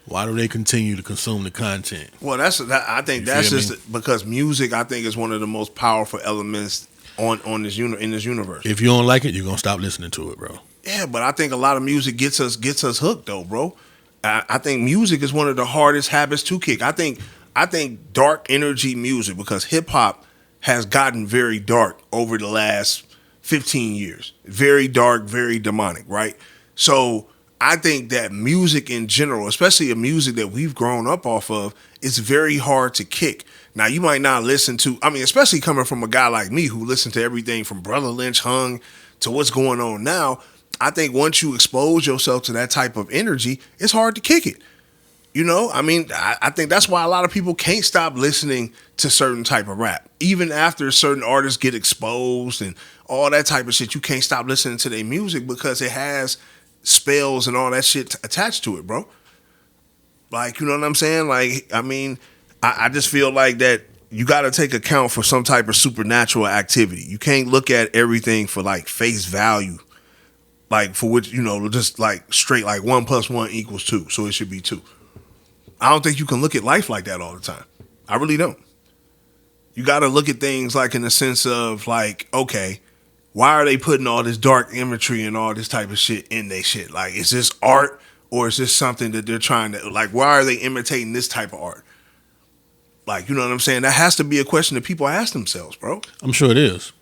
why do they continue to consume the content? Well, I think that's just because music, I think, is one of the most powerful elements in this universe. If you don't like it, you're gonna stop listening to it, bro. Yeah, but I think a lot of music gets us hooked, though, bro. I think music is one of the hardest habits to kick. I think dark energy music, because hip hop has gotten very dark over the last 15 years. Very dark, very demonic, right? So I think that music in general, especially a music that we've grown up off of, is very hard to kick. Now, you might not listen to, I mean, especially coming from a guy like me who listened to everything from Brother Lynch Hung to what's going on now. I think once you expose yourself to that type of energy, it's hard to kick it. You know, I mean, I think that's why a lot of people can't stop listening to certain type of rap. Even after certain artists get exposed and all that type of shit, you can't stop listening to their music because it has spells and all that shit attached to it, bro. Like, you know what I'm saying? Like, I mean, I just feel like that you got to take account for some type of supernatural activity. You can't look at everything for like face value. Like, for which, you know, just like straight like 1 + 1 = 2. So it should be 2. I don't think you can look at life like that all the time. I really don't. You got to look at things like in the sense of like, okay, why are they putting all this dark imagery and all this type of shit in their shit? Like, is this art or is this something that they're trying to, like, why are they imitating this type of art? Like, you know what I'm saying? That has to be a question that people ask themselves, bro. I'm sure it is.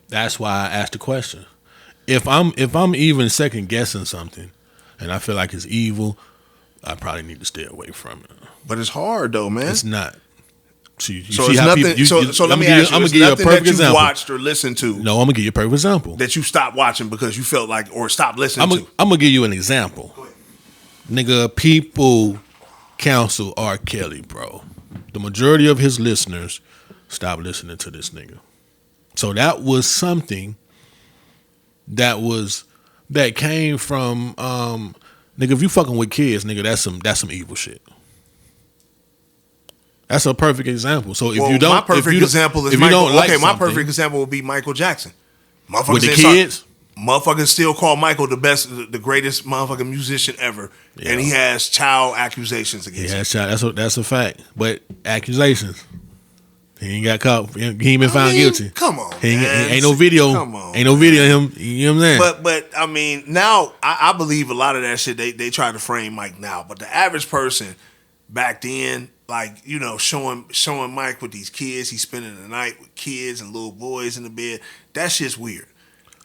That's why I asked the question. If I'm even second guessing something and I feel like it's evil, I probably need to stay away from it. But it's hard though, man. It's not. So it's nothing. So let me ask you. I'm gonna give you a perfect example. Watched or listened to? No, I'm gonna give you a perfect example. That you stopped watching because you felt like, or stopped listening to. I'm gonna give you an example. Nigga, people counsel R. Kelly, bro. The majority of his listeners stopped listening to this nigga. So that was something that came from nigga. If you fucking with kids, nigga, that's some evil shit. That's a perfect example. So if you don't, my perfect example is Michael. Okay, my perfect example would be Michael Jackson. With the kids, motherfuckers still call Michael the greatest motherfucking musician ever, and he has child accusations against him. That's a fact. But accusations. He ain't got caught. He ain't been found guilty. Come on, ain't no video. Come on, ain't no video of him. You know what I'm saying? But I mean, now I believe a lot of that shit. They try to frame Mike now, but the average person back then, like, you know, showing Mike with these kids, he's spending the night with kids and little boys in the bed. That shit's weird.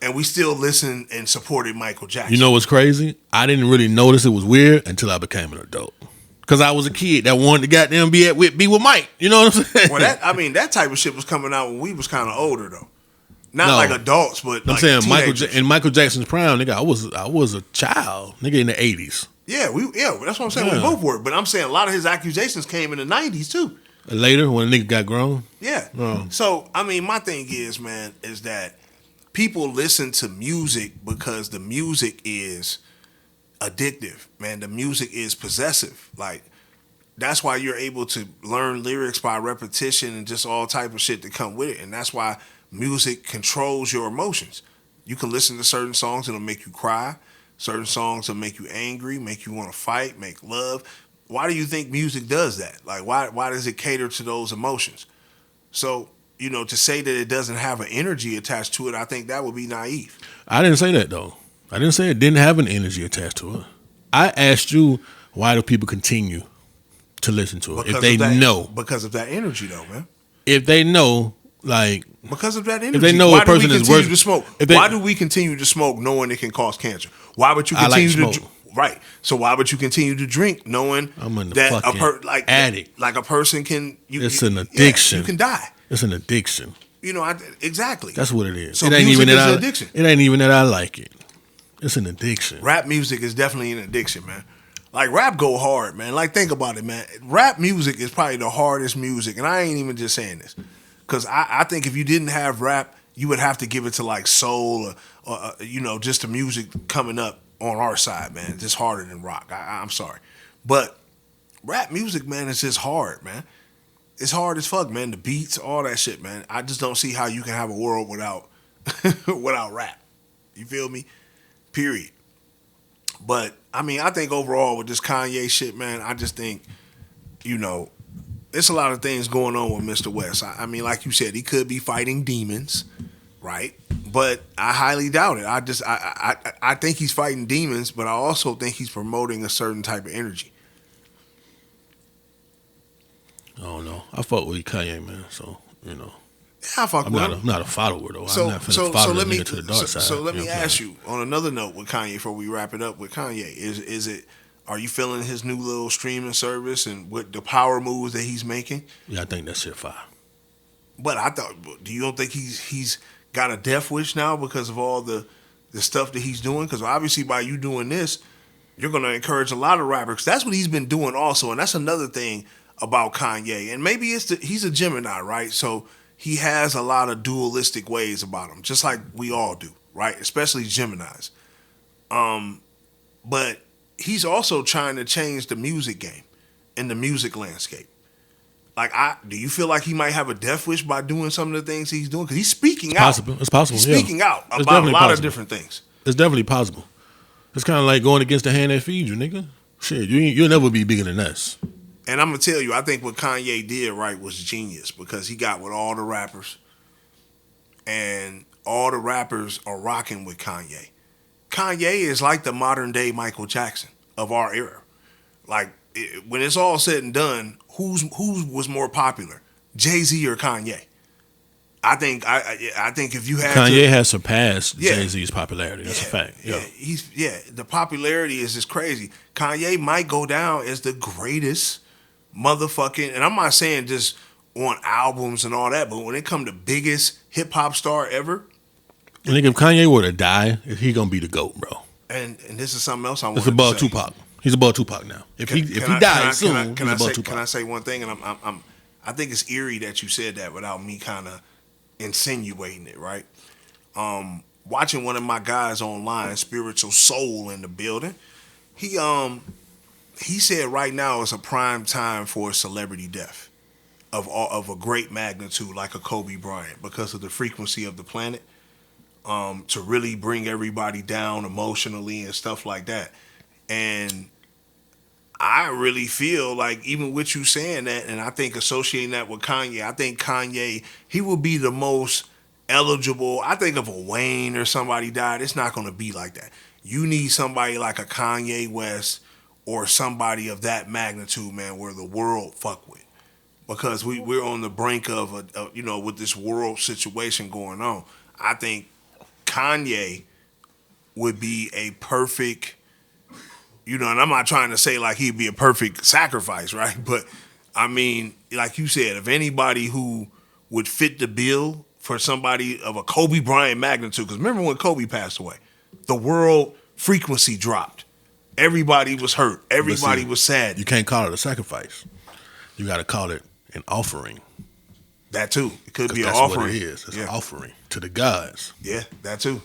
And we still listened and supported Michael Jackson. You know what's crazy? I didn't really notice it was weird until I became an adult. Because I was a kid that wanted to goddamn be with Mike. You know what I'm saying? Well, that type of shit was coming out when we was kind of older, though. Not like adults, but I'm like saying teenagers. Michael Jackson's prime, nigga, I was a child, nigga, in the 80s. Yeah, that's what I'm saying. Yeah. We both were. But I'm saying a lot of his accusations came in the 90s, too. Later, when a nigga got grown? Yeah. So, I mean, my thing is, man, is that people listen to music because the music is addictive, man. The music is possessive. Like, that's why you're able to learn lyrics by repetition and just all type of shit that come with it. And that's why music controls your emotions. You can listen to certain songs that'll make you cry. Certain songs will make you angry, make you want to fight, make love. Why do you think music does that? Like, why does it cater to those emotions? So, to say that it doesn't have an energy attached to it, I think that would be naive. I didn't say that, though. I didn't say it didn't have an energy attached to it. I asked you, why do people continue to listen to it if they know? Because of that energy, though, man. If they know, like... Because of that energy. If they know a person is worth... to smoke? Why do we continue to smoke knowing it can cause cancer? Why would you continue to... Right. So why would you continue to drink knowing that addict. Like a person can... It's an addiction. You can die. It's an addiction. Exactly. That's what it is. So it ain't even an addiction. It ain't even that I like it. It's an addiction. Rap music is definitely an addiction, man. Like, rap go hard, man. Like, think about it, man. Rap music is probably the hardest music, and I ain't even just saying this. Because I think if you didn't have rap, you would have to give it to, like, soul or just the music coming up on our side, man. Just harder than rock. I'm sorry. But rap music, man, is just hard, man. It's hard as fuck, man. The beats, all that shit, man. I just don't see how you can have a world without rap. You feel me? Period. But, I think overall with this Kanye shit, man, I just think, it's a lot of things going on with Mr. West. Like you said, he could be fighting demons, right? But I highly doubt it. I think he's fighting demons, but I also think he's promoting a certain type of energy. I don't know. I fuck with Kanye, man, so, Yeah, I fuck with him. I'm not a follower, though. So I'm not finna follow the nigga to the dark side. So let me ask you, on another note with Kanye, before we wrap it up with Kanye, are you feeling his new little streaming service and with the power moves that he's making? Yeah, I think that shit fire. But do you don't think he's got a death wish now because of all the stuff that he's doing? Because obviously by you doing this, you're going to encourage a lot of rappers. That's what he's been doing also, and that's another thing about Kanye. And maybe he's a Gemini, right? So he has a lot of dualistic ways about him, just like we all do, right? Especially Geminis. But he's also trying to change the music game and the music landscape. Like, do you feel like he might have a death wish by doing some of the things he's doing? Because he's speaking out. It's possible. He's speaking out about a lot of different things. It's definitely possible. It's kind of like going against the hand that feeds you, nigga. Shit, you'll never be bigger than us. And I'm going to tell you, I think what Kanye did right was genius because he got with all the rappers. And all the rappers are rocking with Kanye. Kanye is like the modern day Michael Jackson of our era. Like, when it's all said and done, who was more popular, Jay-Z or Kanye? I think if you had Kanye has surpassed Jay-Z's popularity. That's a fact. Yeah, the popularity is just crazy. Kanye might go down as the greatest motherfucking, and I'm not saying just on albums and all that, but when it come to biggest hip hop star ever. I think if Kanye were to die, he gonna be the GOAT, bro. And this is something else I want to say. It's above Tupac. He's above Tupac now. If he dies soon, he's above Tupac. Can I say one thing? And I think it's eerie that you said that without me kind of insinuating it, right? Watching one of my guys online, Spiritual Soul in the building, he said right now is a prime time for a celebrity death of a great magnitude like a Kobe Bryant because of the frequency of the planet, to really bring everybody down emotionally and stuff like that. And I really feel like even with you saying that, and I think associating that with Kanye, I think Kanye, he will be the most eligible. I think if a Wayne or somebody died, it's not going to be like that. You need somebody like a Kanye West or somebody of that magnitude, man, where the world fuck with. Because we're on the brink of, with this world situation going on. I think Kanye would be a perfect, and I'm not trying to say like he'd be a perfect sacrifice, right? But, like you said, if anybody who would fit the bill for somebody of a Kobe Bryant magnitude, because remember when Kobe passed away, the world frequency dropped. Everybody was hurt. Everybody was sad. You can't call it a sacrifice. You got to call it an offering. That too. It could be an offering. What it is. It's an offering to the gods. Yeah, that too.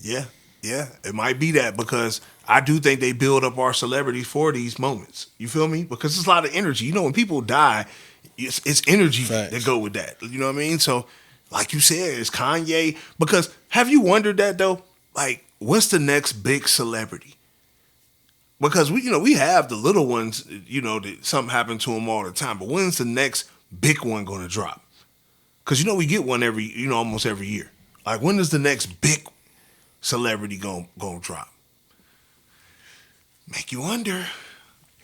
Yeah, it might be that because I do think they build up our celebrities for these moments. You feel me? Because it's a lot of energy. When people die, It's energy that go with that. You know what I mean? So, like you said, it's Kanye. Because have you wondered that though? Like, what's the next big celebrity? Because we have the little ones, that something happened to them all the time. But when's the next big one going to drop? Because we get one almost every year. Like, when is the next big celebrity going to drop? Make you wonder.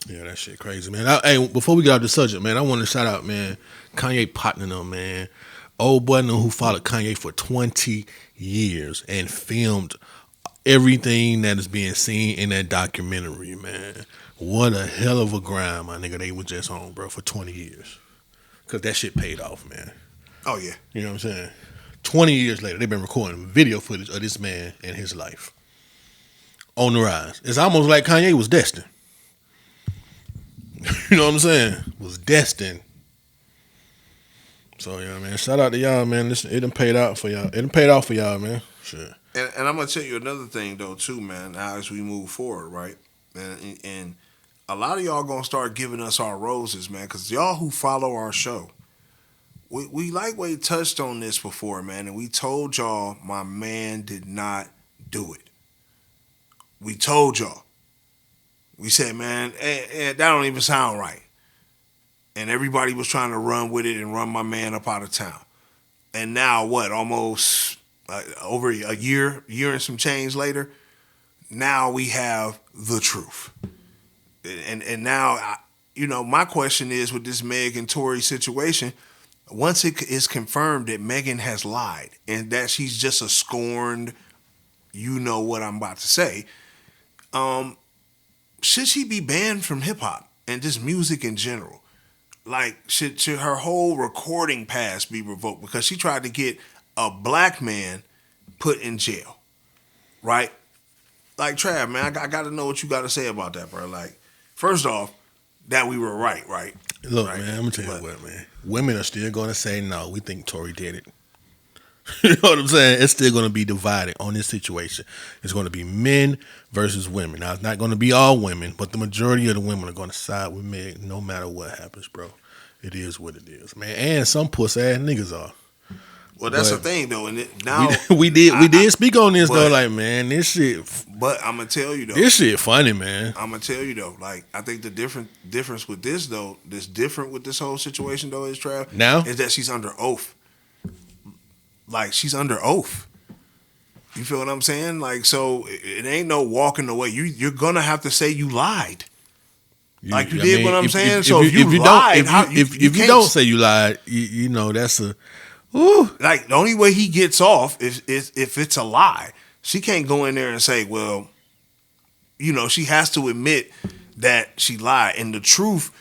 Yeah, that shit crazy, man. Hey, before we get off the subject, man, I want to shout out, man, Kanye partner them, man. Old boy who followed Kanye for 20 years and filmed everything that is being seen in that documentary, man. What a hell of a grind, my nigga. They was just on, bro, for 20 years. Because that shit paid off, man. Oh, yeah. You know what I'm saying? 20 years later, they've been recording video footage of this man and his life. On the rise. It's almost like Kanye was destined. You know what I'm saying? Was destined. So, yeah, man. Shout out to y'all, man. Listen, it done paid out for y'all. It done paid off for y'all, man. Shit. And I'm going to tell you another thing, though, too, man, as we move forward, right? And a lot of y'all going to start giving us our roses, man, because y'all who follow our show, we lightweight touched on this before, man, and we told y'all my man did not do it. We told y'all. We said, man, that don't even sound right. And everybody was trying to run with it and run my man up out of town. And now what, almost over a year and some change later, now we have the truth. And now, my question is with this Meg and Tory situation, once it is confirmed that Megan has lied and that she's just a scorned, you know what I'm about to say, should she be banned from hip hop and just music in general? Like, should her whole recording pass be revoked because she tried to get a black man put in jail, right? Like, Trav, man, I got to know what you got to say about that, bro. Like, first off, that we were right? Look, right? Man, I'm going to tell you what, man. Women are still going to say, no, we think Tory did it. You know what I'm saying? It's still going to be divided on this situation. It's going to be men versus women. Now, it's not going to be all women, but the majority of the women are going to side with Meg no matter what happens, bro. It is what it is, man. And some puss-ass niggas are. Well, that's the thing, though. And now we did speak on this, though. Like, man, this shit. But I'm gonna tell you though, this shit funny, man. I'm gonna tell you though. Like, I think the difference with this though, that's different with this whole situation though, is Trav. Now is that she's under oath. Like, she's under oath. You feel what I'm saying? Like, so it ain't no walking away. You're gonna have to say you lied. Like, you did what I'm saying. So if you lied, if you don't say you lied, you know that's a. Ooh. Like, the only way he gets off is if it's a lie. She can't go in there and say, well, she has to admit that she lied. And the truth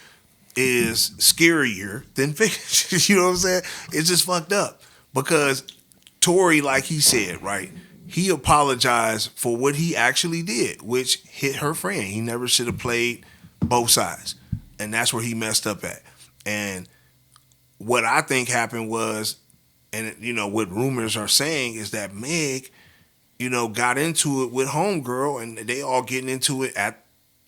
is scarier than fiction. You know what I'm saying? It's just fucked up. Because Tory, like he said, right, he apologized for what he actually did, which hit her friend. He never should have played both sides. And that's where he messed up at. And what I think happened was, and what rumors are saying is that Meg, got into it with homegirl, and they all getting into it at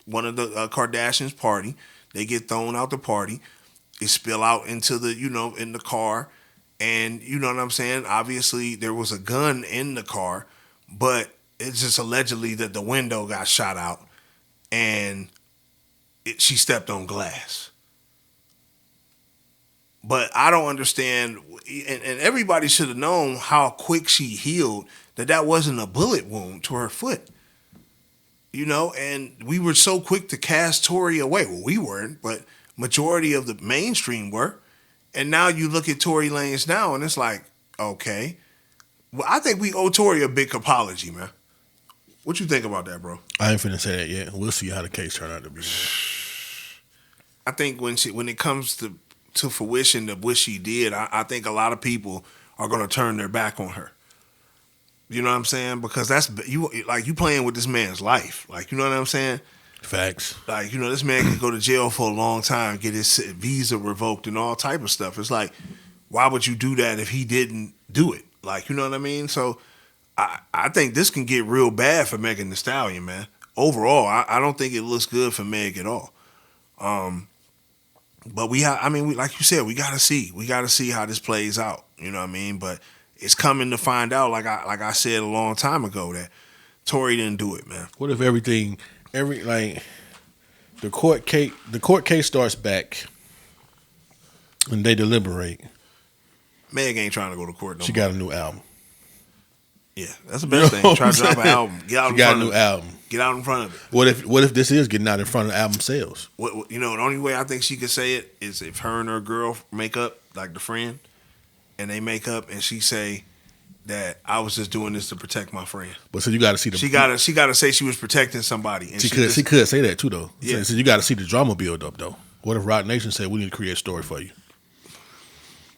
one of the Kardashians' party. They get thrown out the party. It spill out into the, in the car. And you know what I'm saying? Obviously, there was a gun in the car, but it's just allegedly that the window got shot out, and she stepped on glass. But I don't understand, and everybody should have known how quick she healed, that wasn't a bullet wound to her foot. And we were so quick to cast Tory away. Well, we weren't, but majority of the mainstream were. And now you look at Tory Lanez now, and it's like, okay. Well, I think we owe Tory a big apology, man. What you think about that, bro? I ain't finna say that yet. We'll see how the case turned out to be. I think when it comes to fruition of what she did, I think a lot of people are going to turn their back on her. You know what I'm saying? Because that's you playing with this man's life. Like, you know what I'm saying? Facts. Like, this man could go to jail for a long time, get his visa revoked and all type of stuff. It's like, why would you do that if he didn't do it? Like, you know what I mean? So I think this can get real bad for Megan Thee Stallion, man. Overall, I don't think it looks good for Meg at all. But like you said, we gotta see how this plays out. You know what I mean? But it's coming to find out, like I said a long time ago, that Tory didn't do it, man. What if the court case starts back and they deliberate? Meg ain't trying to go to court no more. She got a new album. Yeah, that's the best thing. Try to drop an album. Get out in front of it. Album. Get out in front of it. What if this is getting out in front of album sales? The only way I think she could say it is if her and her girl make up, like the friend, and they make up, and she say that I was just doing this to protect my friend. But so you got to see the. She got to say she was protecting somebody. And she could say that too, though. Yeah. So you got to see the drama build up, though. What if Roc Nation said we need to create a story for you?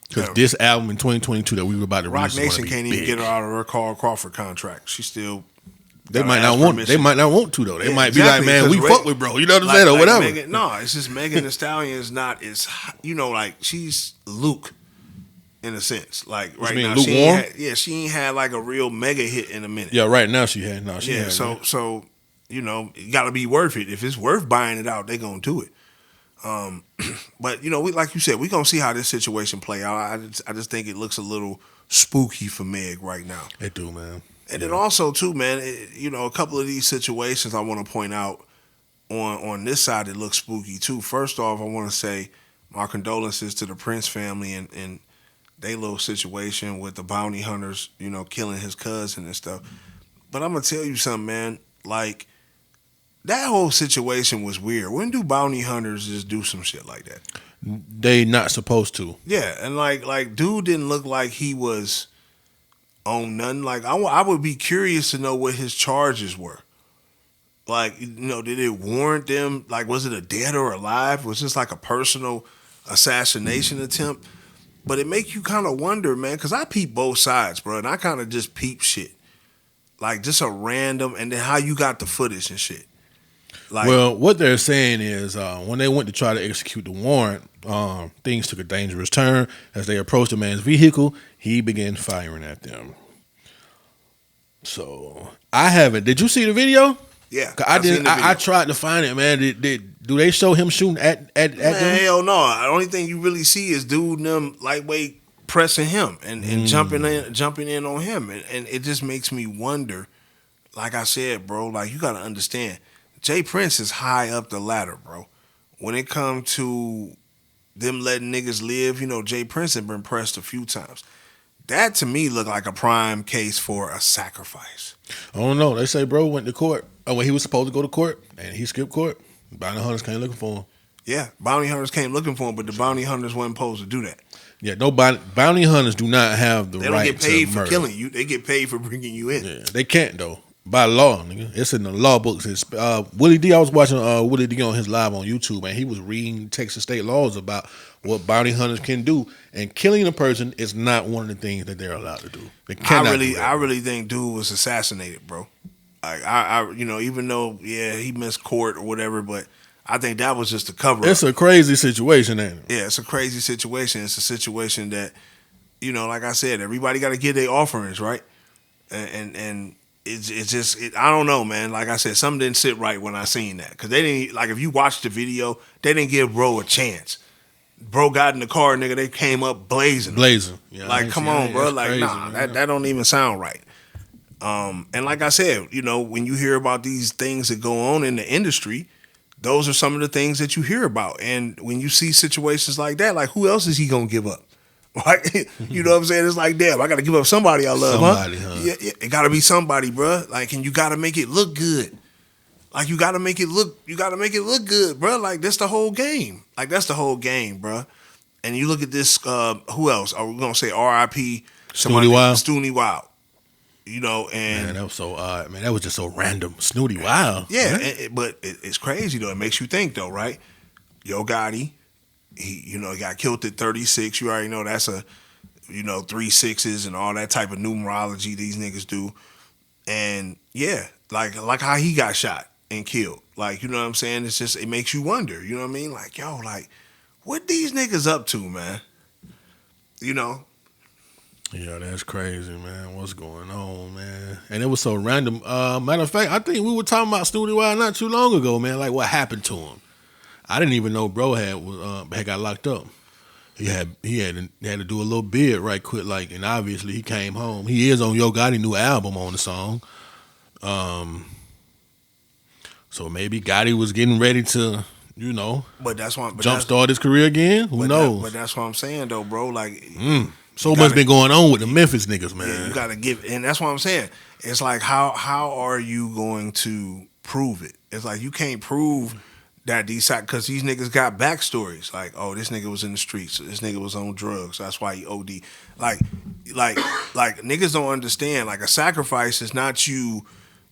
Because this album in 2022 that we were about to release, Roc Nation can't even get her out of her Carl Crawford contract. She still. They might not want to though. They might be like, man, we fuck with bro. You know what I'm saying, or whatever. It's just Megan Thee Stallion is not as like she's Luke in a sense. Like right now, she ain't had like a real mega hit in a minute. Yeah, right now she had. So you got to be worth it. If it's worth buying it out, they gonna do it. But we, like you said, we gonna see how this situation play out. I just think it looks a little spooky for Meg right now. It do, man. And then also too, man, a couple of these situations I want to point out on this side that looks spooky too. First off, I want to say my condolences to the Prince family and they little situation with the bounty hunters, killing his cousin and stuff. But I'm gonna tell you something, man. Like that whole situation was weird. When do bounty hunters just do some shit like that? They not supposed to. Yeah, and like dude didn't look like he was on nothing. Like I would be curious to know what his charges were. Like, did it warrant them? Like, was it a dead or alive? Was this like a personal assassination attempt? But it make you kind of wonder, man, because I peep both sides, bro, and I kind of just peep shit. Like, just a random, and then how you got the footage and shit. Like, well, what they're saying is when they went to try to execute the warrant, things took a dangerous turn. As they approached the man's vehicle, he began firing at them. So, I haven't. Did you see the video? Yeah, I didn't. I tried to find it, man. Do they show him shooting at them? Hell no. The only thing you really see is dude and them lightweight pressing him and jumping in on him, and it just makes me wonder. Like I said, bro, like you gotta understand, Jay Prince is high up the ladder, bro. When it comes to them letting niggas live, Jay Prince had been pressed a few times. That to me looked like a prime case for a sacrifice. I don't know. They say bro went to court. When he was supposed to go to court, and he skipped court. Bounty hunters came looking for him. Yeah, bounty hunters came looking for him, but the bounty hunters weren't supposed to do that. Yeah, no bounty hunters do not have the right to murder. They don't get paid for killing you. They get paid for bringing you in. Yeah, they can't though. By law, nigga. It's in the law books. It's Willie D. I was watching Willie D on his live on YouTube, and he was reading Texas state laws about what bounty hunters can do, and killing a person is not one of the things that they're allowed to do. They cannot I really think dude was assassinated, bro. Like I even though he missed court or whatever, but I think that was just a cover. It's a crazy situation, ain't it? Yeah, it's a crazy situation. It's a situation that like I said, everybody got to get their offerings right, and. It's just I don't know, man. Like I said, something didn't sit right when I seen that, because they didn't, like, if you watched the video, they didn't give bro a chance. Bro got in the car, nigga. They came up blazing. Yeah, like, come on, bro. Like, crazy, nah, that don't even sound right. And like I said, when you hear about these things that go on in the industry, those are some of the things that you hear about. And when you see situations like that, like, who else is he gonna give up? Like, you know what I'm saying? It's like, damn, I got to give up somebody I love, huh? Yeah, it got to be somebody, bro. Like, and you got to make it look good. Like, you got to make it look good, bro. Like, that's the whole game. Like, that's the whole game, bro. And you look at this, who else? Are we going to say R.I.P. Snooty Wild? Snooty Wild. And... Man, that was so odd, man. That was just so random. Snooty Wild. Yeah, but it's crazy, though. It makes you think, though, right? Yo Gotti. He got killed at 36. You already know that's a, 3 6s and all that type of numerology these niggas do. And yeah, like how he got shot and killed. Like, you know what I'm saying? It's just, it makes you wonder, you know what I mean? Like, yo, like, what these niggas up to, man? Yeah, that's crazy, man. What's going on, man? And it was so random. Matter of fact, I think we were talking about Snooty Wild not too long ago, man. Like, what happened to him? I didn't even know bro had got locked up. He had to do a little bid right quick, like, and obviously he came home. He is on Yo Gotti new album on the song. So maybe Gotti was getting ready to, but that's why jumpstart his career again. Who knows? But that's what I'm saying though, bro. Like, so much been going on with the Memphis niggas, man. Yeah, you gotta give, and that's what I'm saying. It's like how are you going to prove it? It's like you can't prove that because these niggas got backstories. Like, oh, this nigga was in the streets. This nigga was on drugs. That's why he OD. Like niggas don't understand. Like, a sacrifice is not you.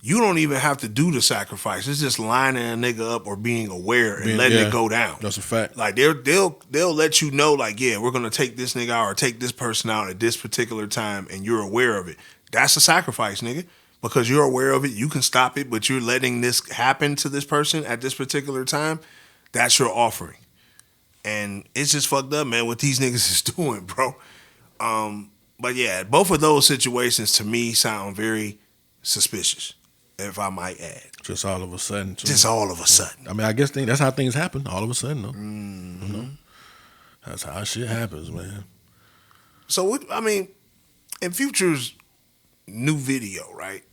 You don't even have to do the sacrifice. It's just lining a nigga up or being aware and letting it go down. That's a fact. Like, they'll let you know, like, yeah, we're gonna take this nigga out or take this person out at this particular time, and you're aware of it. That's a sacrifice, nigga. Because you're aware of it, you can stop it, but you're letting this happen to this person at this particular time. That's your offering. And it's just fucked up, man, what these niggas is doing, bro. But yeah, both of those situations to me sound very suspicious, if I might add. Just all of a sudden. Just all of a sudden. I mean, I guess that's how things happen. All of a sudden, though. Mm-hmm. That's how shit happens, man. So, in Future's new video, right,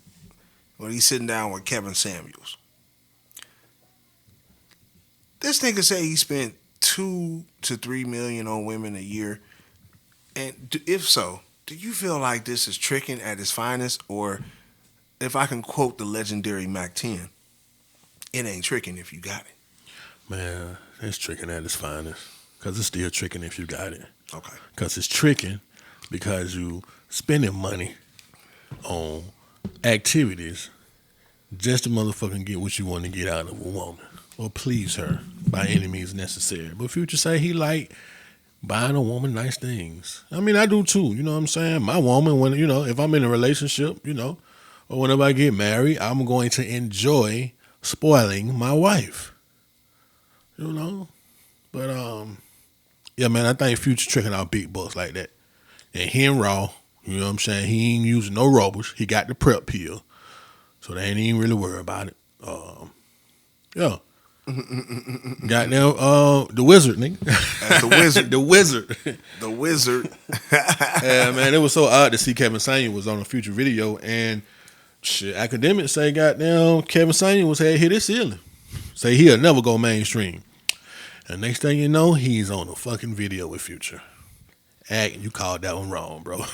when he's sitting down with Kevin Samuels, this nigga say he spent $2 to $3 million on women a year. And if so, do you feel like this is tricking at its finest? Or, if I can quote the legendary Mac 10, it ain't tricking if you got it. Man, it's tricking at its finest. Because it's still tricking if you got it. Okay. Because it's tricking because you spending money on activities just to motherfucking get what you want to get out of a woman or please her by any means necessary. But Future say he like buying a woman nice things. I mean, I do too. You know what I'm saying? My woman, when if I'm in a relationship, or whenever I get married, I'm going to enjoy spoiling my wife. But yeah, man, I think Future tricking out big bucks like that. And he ain't raw. You know what I'm saying? He ain't using no rubbers. He got the prep pill. So they ain't even really worried about it. Yeah. Goddamn, the wizard, nigga. That's the wizard. The wizard. The wizard. Yeah, man, it was so odd to see Kevin Samuels was on a Future video, and shit, academics say goddamn Kevin Samuels had hit his ceiling. Say he'll never go mainstream. And next thing you know, he's on a fucking video with Future. You called that one wrong, bro.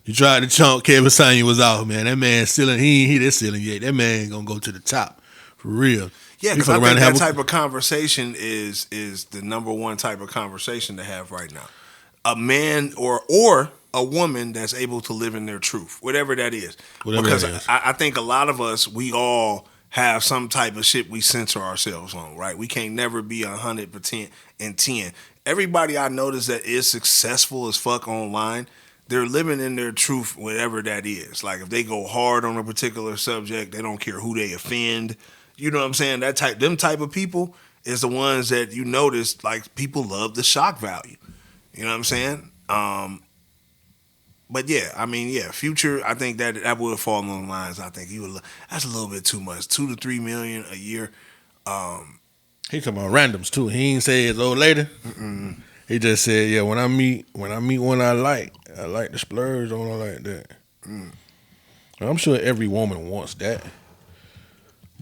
You tried to chunk Kevin Samuels off, man. That man ceiling, he ain't hit his ceiling yet. That man gonna go to the top. For real. Yeah, because I think that type of conversation is the number one type of conversation to have right now. A man or a woman that's able to live in their truth, whatever that is. Because I think a lot of us, we all have some type of shit we censor ourselves on, right? We can't never be 100% and 10. Everybody I notice that is successful as fuck online, they're living in their truth, whatever that is. Like, if they go hard on a particular subject, they don't care who they offend. You know what I'm saying? Them type of people is the ones that you notice, like, people love the shock value. You know what I'm saying? But yeah, Future, I think that would fall along the lines. I think that's a little bit too much. $2 to $3 million a year. He talking about randoms too. He ain't say his old lady. Mm-mm. He just said, yeah, when I meet one I like to splurge on her like that. Mm. I'm sure every woman wants that.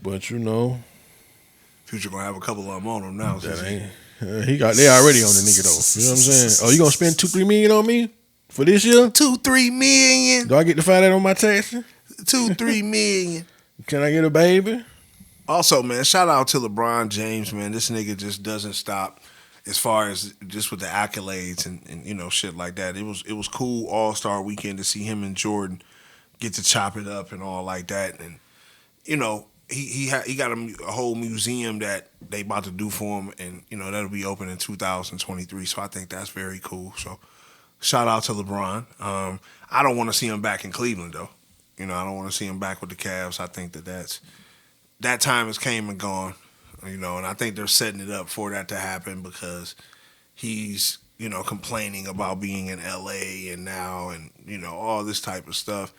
But Future gonna have a couple of them on him now. That ain't. They already on the nigga though. You know what I'm saying? Oh, you gonna spend $2-3 million on me for this year? $2-3 million. Do I get to find that on my taxes? $2-3 million. Can I get a baby? Also, man, shout out to LeBron James, man. This nigga just doesn't stop as far as just with the accolades and shit like that. It was cool All-Star weekend to see him and Jordan get to chop it up and all like that. And he got a whole museum that they about to do for him, and that'll be open in 2023. So I think that's very cool. So shout out to LeBron. I don't want to see him back in Cleveland though. I don't want to see him back with the Cavs. I think that time has came and gone. And I think they're setting it up for that to happen because he's complaining about being in LA and now and all this type of stuff.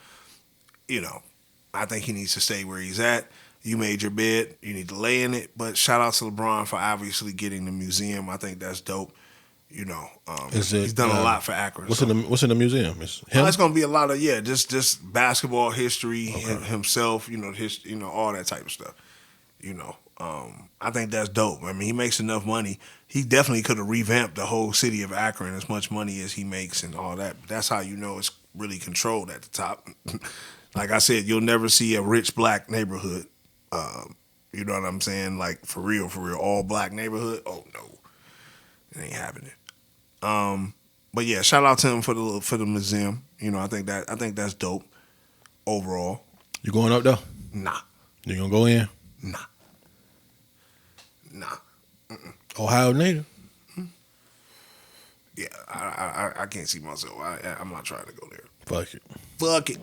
I think he needs to stay where he's at. You made your bed. You need to lay in it. But shout out to LeBron for obviously getting the museum. I think that's dope. He's done a lot for Akron. What's in the museum? It's going to be a lot of just basketball history, himself. All that type of stuff. I think that's dope. I mean, he makes enough money. He definitely could have revamped the whole city of Akron as much money as he makes and all that. But that's how you know it's really controlled at the top. Like I said, you'll never see a rich black neighborhood. You know what I'm saying? Like for real, all black neighborhood. Oh no, it ain't happening. But yeah, shout out to him for the museum. I think that's dope. Overall, you going up though? Nah. You gonna go in? Nah. Mm-mm. Ohio native. Yeah, I can't see myself. I'm not trying to go there. Fuck it.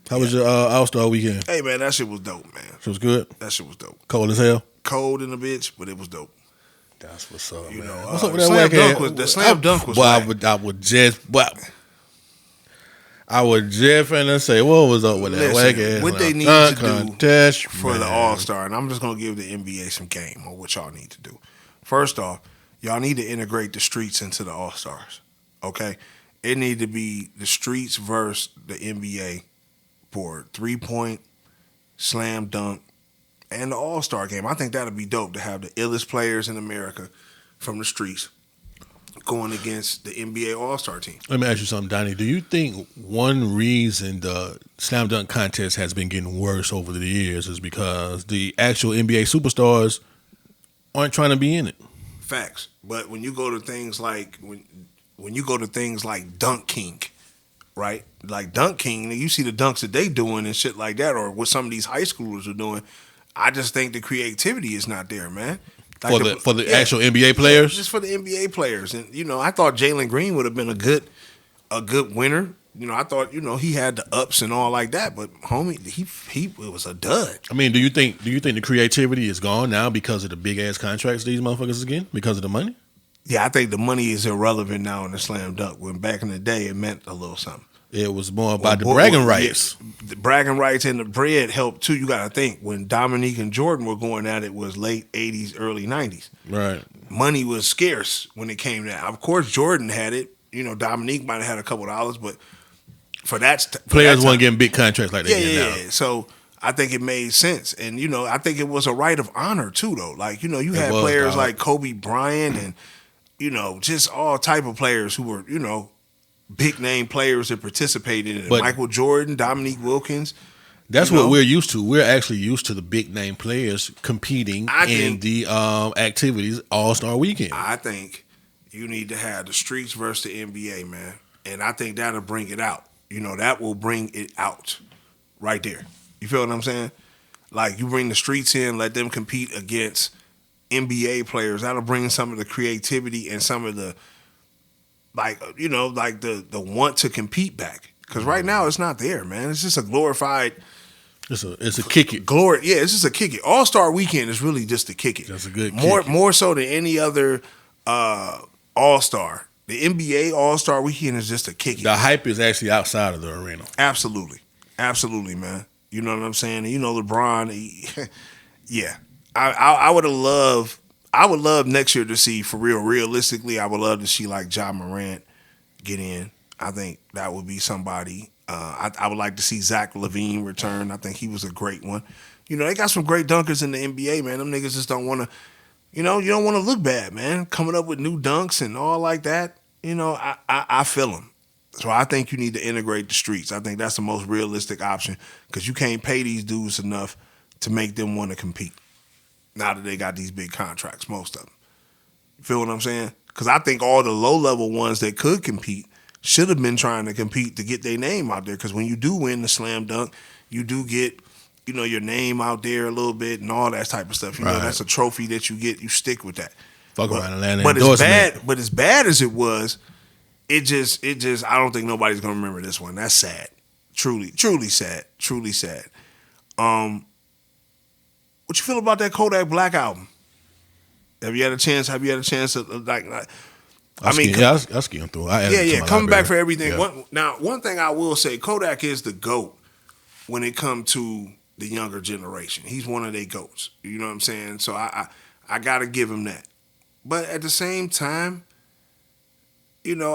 How was your All-Star weekend? Hey, man, that shit was dope, man. It was good? That shit was dope. Cold as hell? Cold in the bitch, but it was dope. That's what's up, man. What's up with that the slam dunk was I would just finna say, what was up with that whack ass? What they need to contest, do for the All-Star, and I'm just going to give the NBA some game on what y'all need to do. First off, y'all need to integrate the streets into the All-Stars, okay? It need to be the streets versus the NBA for 3-point, slam dunk, and the All-Star game. I think that would be dope to have the illest players in America from the streets going against the NBA All-Star team. Let me ask you something, Donnie. Do you think one reason the slam dunk contest has been getting worse over the years is because the actual NBA superstars aren't trying to be in it? Facts. But when you go to things like when you go to things like Dunk King, right? Like Dunk King, you see the dunks that they doing and shit like that, or what some of these high schoolers are doing. I just think the creativity is not there, man. Like for the actual NBA players? Just for the NBA players. And, I thought Jalen Green would have been a good winner. I thought, he had the ups and all like that, but homie, he was a dud. I mean, do you think the creativity is gone now because of the big ass contracts these motherfuckers is getting? Because of the money? Yeah, I think the money is irrelevant now in the slam dunk. When back in the day it meant a little something. It was more about the bragging rights. Yeah, the bragging rights and the bread helped too. You got to think when Dominique and Jordan were going at it was late 80s, early 90s. Right. Money was scarce when it came to that. Of course, Jordan had it. Dominique might have had a couple $, but for that players weren't getting big contracts like that. Yeah. So I think it made sense, and I think it was a right of honor too, though. Like you had players like Kobe Bryant and just all type of players who were big name players that participated in it. Michael Jordan, Dominique Wilkins. That's what we're used to. We're actually used to the big name players competing in the activities All-Star Weekend. I think you need to have the streets versus the NBA, man. And I think that'll bring it out. That will bring it out right there. You feel what I'm saying? Like you bring the streets in, let them compete against NBA players. That'll bring some of the creativity and some of the the want to compete back. Because right now it's not there, man. It's just a glorified. It's a kick it. It's just a kick it. All-Star Weekend is really just a kick it. That's a good more so than any other All-Star. The NBA All-Star Weekend is just a kick it. The hype is actually outside of the arena. Absolutely, man. You know what I'm saying? And LeBron. Yeah, I would have loved. I would love next year to see, for real, realistically, I would love to see like Ja Morant get in. I think that would be somebody. I would like to see Zach LaVine return. I think he was a great one. They got some great dunkers in the NBA, man. Them niggas just don't want to, you don't want to look bad, man. Coming up with new dunks and all like that, I feel them. So I think you need to integrate the streets. I think that's the most realistic option because you can't pay these dudes enough to make them want to compete. Now that they got these big contracts, most of them. You feel what I'm saying? Because I think all the low-level ones that could compete should have been trying to compete to get their name out there. Because when you do win the slam dunk, you do get, your name out there a little bit and all that type of stuff. That's a trophy that you get. You stick with that. Fuck around Atlanta. But as bad as it was, it just. I don't think nobody's gonna remember this one. That's sad. Truly sad. Truly sad. What you feel about that Kodak Black album? Have you had a chance to like? I skimmed through. Coming back for everything. Yeah. One thing I will say, Kodak is the GOAT when it comes to the younger generation. He's one of their goats. You know what I'm saying? So I gotta give him that. But at the same time, you know,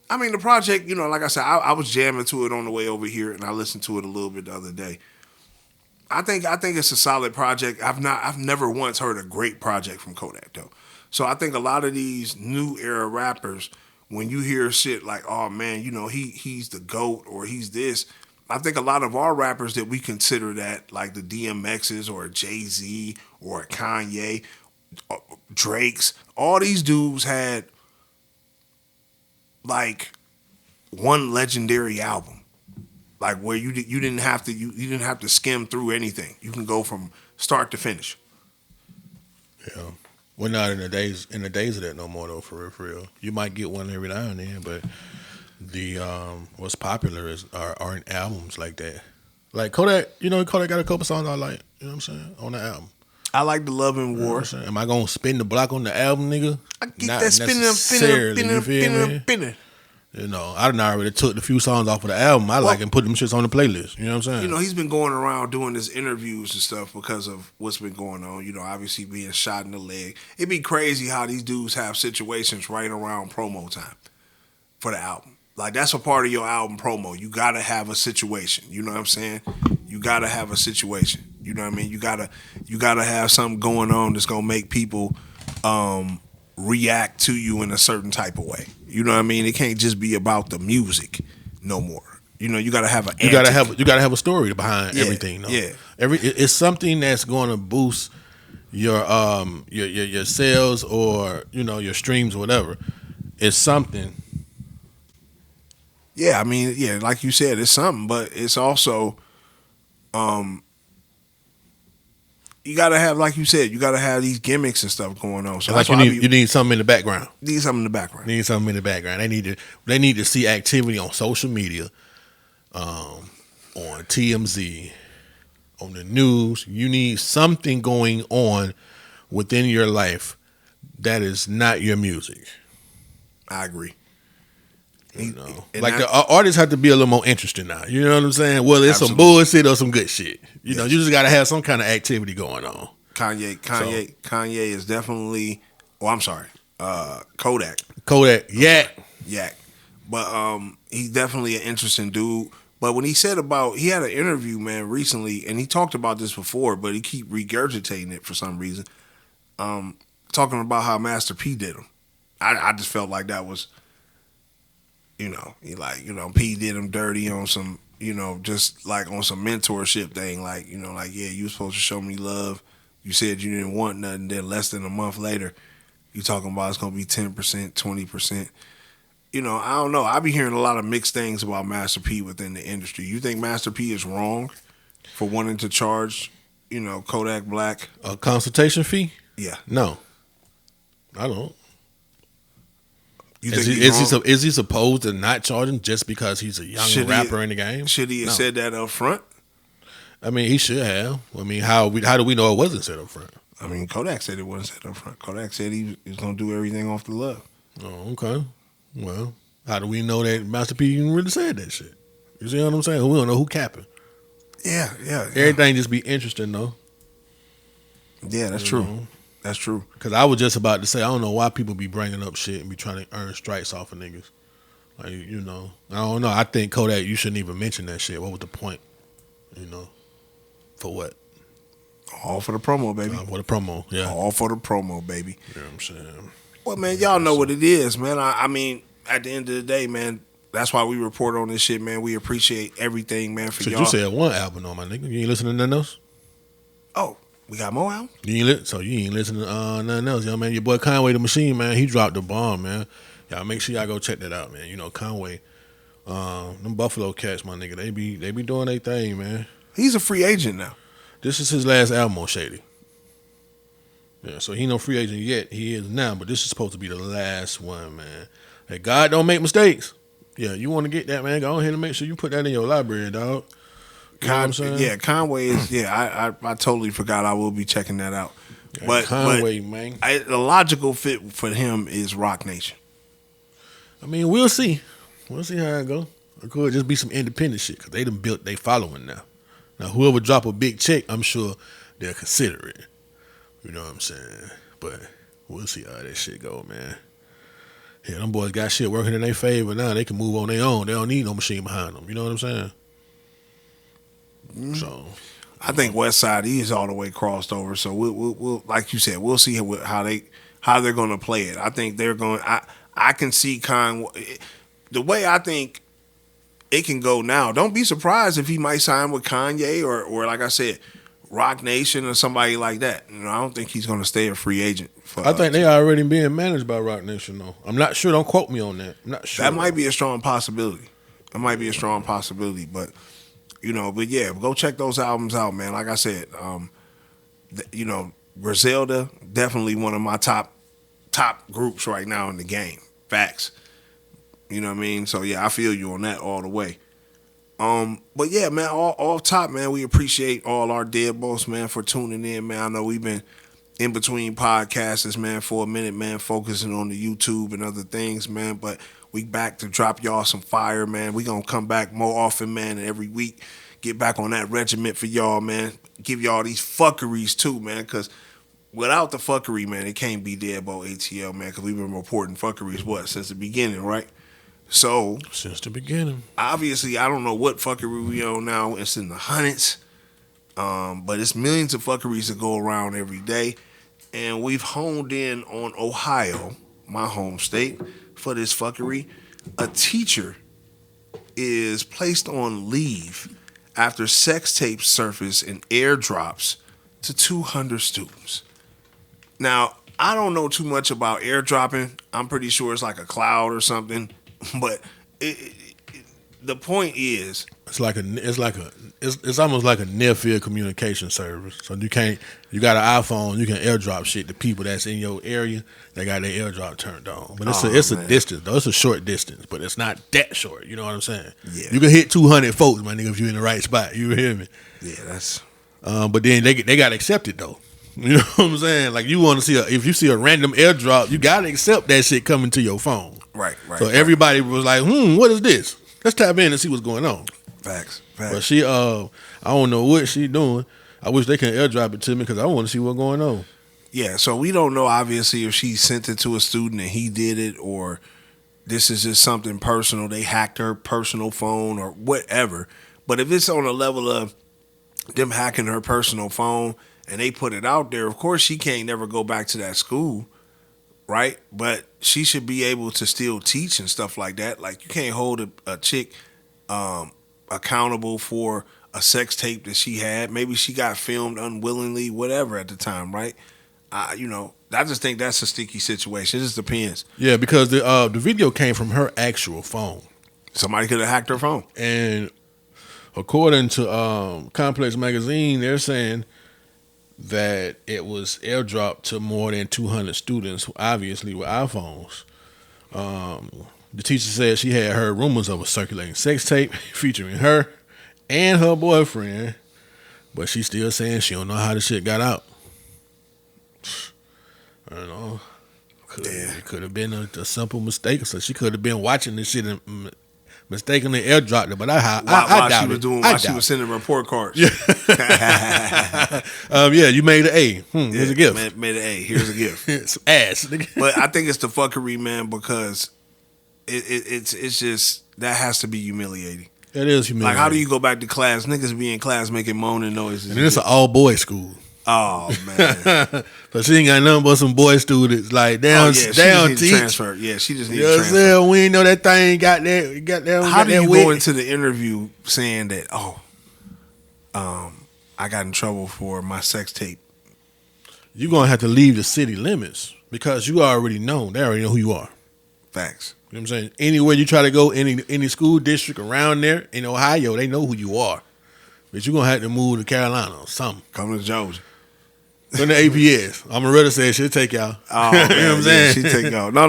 I mean the project, you know, like I said, I was jamming to it on the way over here, and I listened to it a little bit the other day. I think it's a solid project. I've never once heard a great project from Kodak though. So I think a lot of these new era rappers, when you hear shit like, oh man, you know, he's the GOAT or he's this, I think a lot of our rappers that we consider that, like the DMXs or Jay-Z or Kanye, Drake's, all these dudes had like one legendary album. Like where you didn't have to skim through anything. You can go from start to finish. Yeah, we're not in the days of that no more though. For real. You might get one every now and then, but the what's popular aren't albums like that. Like Kodak, you know, Kodak got a couple songs I like. You know what I'm saying on the album. I like the Love and War. You know Am I gonna spin the block on the album, nigga? I get not that spinning. You know, I done already took the few songs off of the album I like and put them shits on the playlist. You know what I'm saying? You know, he's been going around doing his interviews and stuff because of what's been going on. You know, obviously being shot in the leg. It'd be crazy how these dudes have situations right around promo time for the album. Like, that's a part of your album promo. You gotta have a situation. You know what I'm saying? You gotta have a situation. You know what I mean? You gotta have something going on that's gonna make people react to you in a certain type of way. You know what I mean? It can't just be about the music no more. You know, you gotta have you gotta have a story behind everything. No? Yeah. It's something that's gonna boost your sales or, you know, your streams or whatever. It's something. Yeah, I mean, yeah, like you said, it's something, but it's also you gotta have, like you said, you gotta have these gimmicks and stuff going on. So like you need something in the background. Need something in the background. They need to see activity on social media, on TMZ, on the news. You need something going on within your life that is not your music. I agree. You know, like the artists have to be a little more interesting now. You know what I'm saying? Well, it's some bullshit or some good shit. You know, you just got to have some kind of activity going on. Kanye is definitely. Oh, I'm sorry. Kodak. Yak. But he's definitely an interesting dude. But when he said he had an interview, man, recently, and he talked about this before, but he keep regurgitating it for some reason. Talking about how Master P did him. I just felt like that was. You know, P did him dirty on some, you know, just like on some mentorship thing. Like, you know, like, yeah, you were supposed to show me love. You said you didn't want nothing. Then less than a month later, you talking about it's going to be 10%, 20%. You know, I don't know. I be hearing a lot of mixed things about Master P within the industry. You think Master P is wrong for wanting to charge, you know, Kodak Black a consultation fee? Yeah. No, I don't. Is he supposed to not charge him just because he's a young rapper in the game? Should he have said that up front? I mean, he should have. I mean, how do we know it wasn't said up front? I mean, Kodak said it wasn't said up front. Kodak said he was going to do everything off the love. Oh, okay. Well, how do we know that Master P even really said that shit? You see what I'm saying? We don't know who capping. Yeah. Everything just be interesting, though. Yeah, that's true. That's true. Because I was just about to say, I don't know why people be bringing up shit and be trying to earn strikes off of niggas. Like, you know, I don't know. I think Kodak, you shouldn't even mention that shit. What was the point? You know, for what? All for the promo, baby. For the promo, yeah. All for the promo, baby. You know what I'm saying? Well, man, y'all know what it is, man. I mean, at the end of the day, man, that's why we report on this shit, man. We appreciate everything, man, for y'all. You said one album on my nigga. You ain't listening to nothing else? Oh. We got more albums? You ain't listening to nothing else, yo, man. Your boy Conway the Machine, man, he dropped the bomb, man. Y'all make sure y'all go check that out, man. You know, Conway, them Buffalo Cats, my nigga, they be doing their thing, man. He's a free agent now. This is his last album on Shady. Yeah, so he no free agent yet. He is now, but this is supposed to be the last one, man. Hey, God don't make mistakes. Yeah, you want to get that, man, go ahead and make sure you put that in your library, dog. You know what I'm saying? Yeah, Conway is. Yeah, I totally forgot. I will be checking that out. Yeah, but Conway, man, the logical fit for him is Rock Nation. I mean, we'll see. We'll see how it go. It could just be some independent shit because they done built they following now. Now, whoever drop a big check, I'm sure they'll consider it. You know what I'm saying? But we'll see how that shit go, man. Yeah, them boys got shit working in their favor now. They can move on their own. They don't need no machine behind them. You know what I'm saying? So, I think Westside is all the way crossed over. So we'll like you said, we'll see how they're going to play it. I think they're going. I can see the way I think it can go now. Don't be surprised if he might sign with Kanye or like I said, Rock Nation or somebody like that. You know, I don't think he's going to stay a free agent. I think they already being managed by Rock Nation though. I'm not sure. Don't quote me on that. I'm not sure. That might be a strong possibility. But you know, go check those albums out, man. Like I said, you know, Griselda, definitely one of my top groups right now in the game. Facts. You know what I mean? So yeah, I feel you on that all the way. But yeah, man, all top, man, we appreciate all our DeadBolts, man, for tuning in, man. I know we've been in between podcasts, man, for a minute, man, focusing on the YouTube and other things, man, but we back to drop y'all some fire, man. We gonna come back more often, man, and every week get back on that regiment for y'all, man. Give y'all these fuckeries too, man, because without the fuckery, man, it can't be DeadBolt ATL, man, because we've been reporting fuckeries, since the beginning, right? So since the beginning, obviously, I don't know what fuckery we on now. It's in the hundreds, but it's millions of fuckeries that go around every day, and we've honed in on Ohio, my home state, for this fuckery. A teacher is placed on leave after sex tapes surface in airdrops to 200 students. Now, I don't know too much about airdropping. I'm pretty sure it's like a cloud or something. But the point is, it's almost like a near field communication service. So you got an iPhone, you can airdrop shit to people that's in your area. They got their airdrop turned on, but it's a distance though. It's a short distance, but it's not that short. You know what I'm saying? Yeah. You can hit 200 folks, my nigga, if you're in the right spot. You hear me? Yeah, that's. But then they got accepted though. You know what I'm saying? Like you want to see if you see a random airdrop, you gotta accept that shit coming to your phone. Right. So everybody was like, what is this? Let's tap in and see what's going on. Facts. But she, I don't know what she doing. I wish they can airdrop it to me because I want to see what's going on. Yeah, so we don't know, obviously, if she sent it to a student and he did it, or this is just something personal. They hacked her personal phone or whatever. But if it's on a level of them hacking her personal phone and they put it out there, of course she can't never go back to that school. Right, but she should be able to still teach and stuff like that. Like you can't hold a chick accountable for a sex tape that she had. Maybe she got filmed unwillingly, whatever at the time, right? I just think that's a sticky situation. It just depends. Yeah, because the video came from her actual phone. Somebody could have hacked her phone. And according to Complex Magazine, they're saying that it was airdropped to more than 200 students, obviously with iPhones. The teacher said she had heard rumors of a circulating sex tape featuring her and her boyfriend, but she's still saying she don't know how the shit got out. I don't know. It could have been a simple mistake. So she could have been watching this shit and mistakenly airdropped it, but I doubt it. While she was sending report cards. Yeah, you made an A. Here's a gift. Made an A. Here's a gift. Some ass. But I think it's the fuckery, man, because it's just that has to be humiliating. It is humiliating. Like, how do you go back to class? Niggas be in class making moaning noises. And it's an all boys school. Oh man! But she ain't got nothing but some boy students. Like down teach. Transfer. Yeah, she just need to transfer. Saying? We ain't know that thing got that. How do you go into the interview saying that? I got in trouble for my sex tape. You're gonna have to leave the city limits because you already know. They already know who you are. Facts. You know what I'm saying? Anywhere you try to go, any school district around there in Ohio, they know who you are. But you're gonna have to move to Carolina or something. Come to Georgia. From the APS. Omeretta said she'll take y'all. Oh, man, you know what I'm saying? She take y'all. No.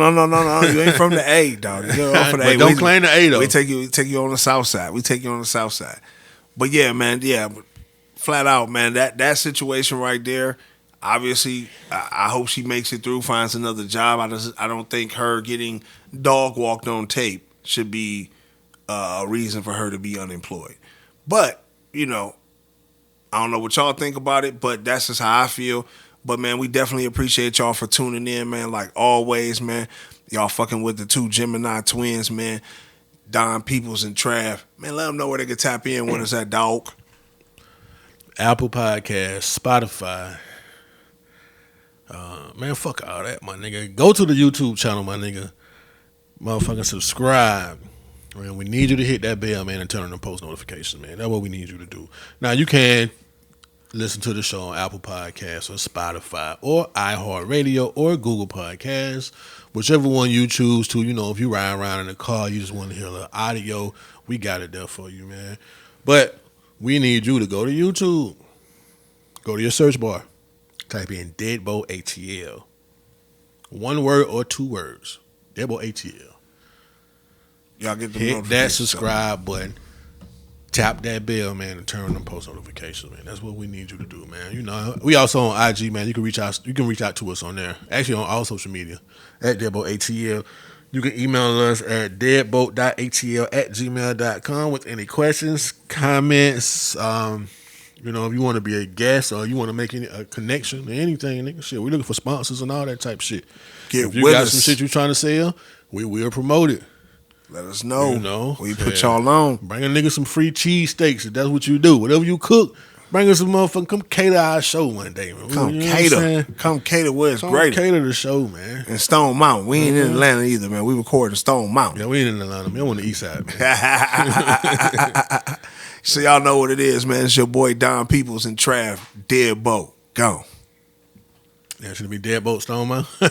You ain't from the A, dog. You're off of the A. Don't claim the A, though. We take you on the south side. But yeah, man, flat out, man, that situation right there, obviously, I hope she makes it through, finds another job. I don't think her getting dog walked on tape should be a reason for her to be unemployed. But, I don't know what y'all think about it, but that's just how I feel. But, man, we definitely appreciate y'all for tuning in, man. Like always, man. Y'all fucking with the two Gemini twins, man. DonPeoplezAndTrav. Man, let them know where they can tap in with us at, dog. Apple Podcasts, Spotify. Man, fuck all that, my nigga. Go to the YouTube channel, my nigga. Motherfucking subscribe. Man, we need you to hit that bell, man, and turn on the post notifications, man. That's what we need you to do. Now, you can listen to the show on Apple Podcasts or Spotify or iHeartRadio or Google Podcasts. Whichever one you choose to. You know, if you ride around in the car, you just want to hear the audio, we got it there for you, man. But we need you to go to YouTube. Go to your search bar. Type in DeadBolt ATL. One word or two words. DeadBolt ATL. Y'all get the hit that subscribe button. Tap that bell, man, and turn on them post notifications, man. That's what we need you to do, man. You know, we also on IG, man. You can reach out. You can reach out to us on there. Actually, on all social media at DeadBolt ATL. You can email us at deadbolt.atl@gmail.com with any questions, comments. You know, if you want to be a guest or you want to make a connection or anything, nigga, shit, we're looking for sponsors and all that type of shit. If you got some shit you trying to sell, we will promote it. Let us know. You know, we put y'all on. Bring a nigga some free cheesesteaks if that's what you do. Whatever you cook, bring us some motherfucking. Come cater our show one day, man. Come cater. Come cater where it's great. Cater the show, man. In Stone Mountain. We ain't in Atlanta either, man. We record in Stone Mountain. Yeah, we ain't in Atlanta, man. I'm on the east side, man. So y'all know what it is, man. It's your boy DonPeoplezAndTrav. DeadBolt. Go. Yeah, should it be DeadBolt Stone Mountain?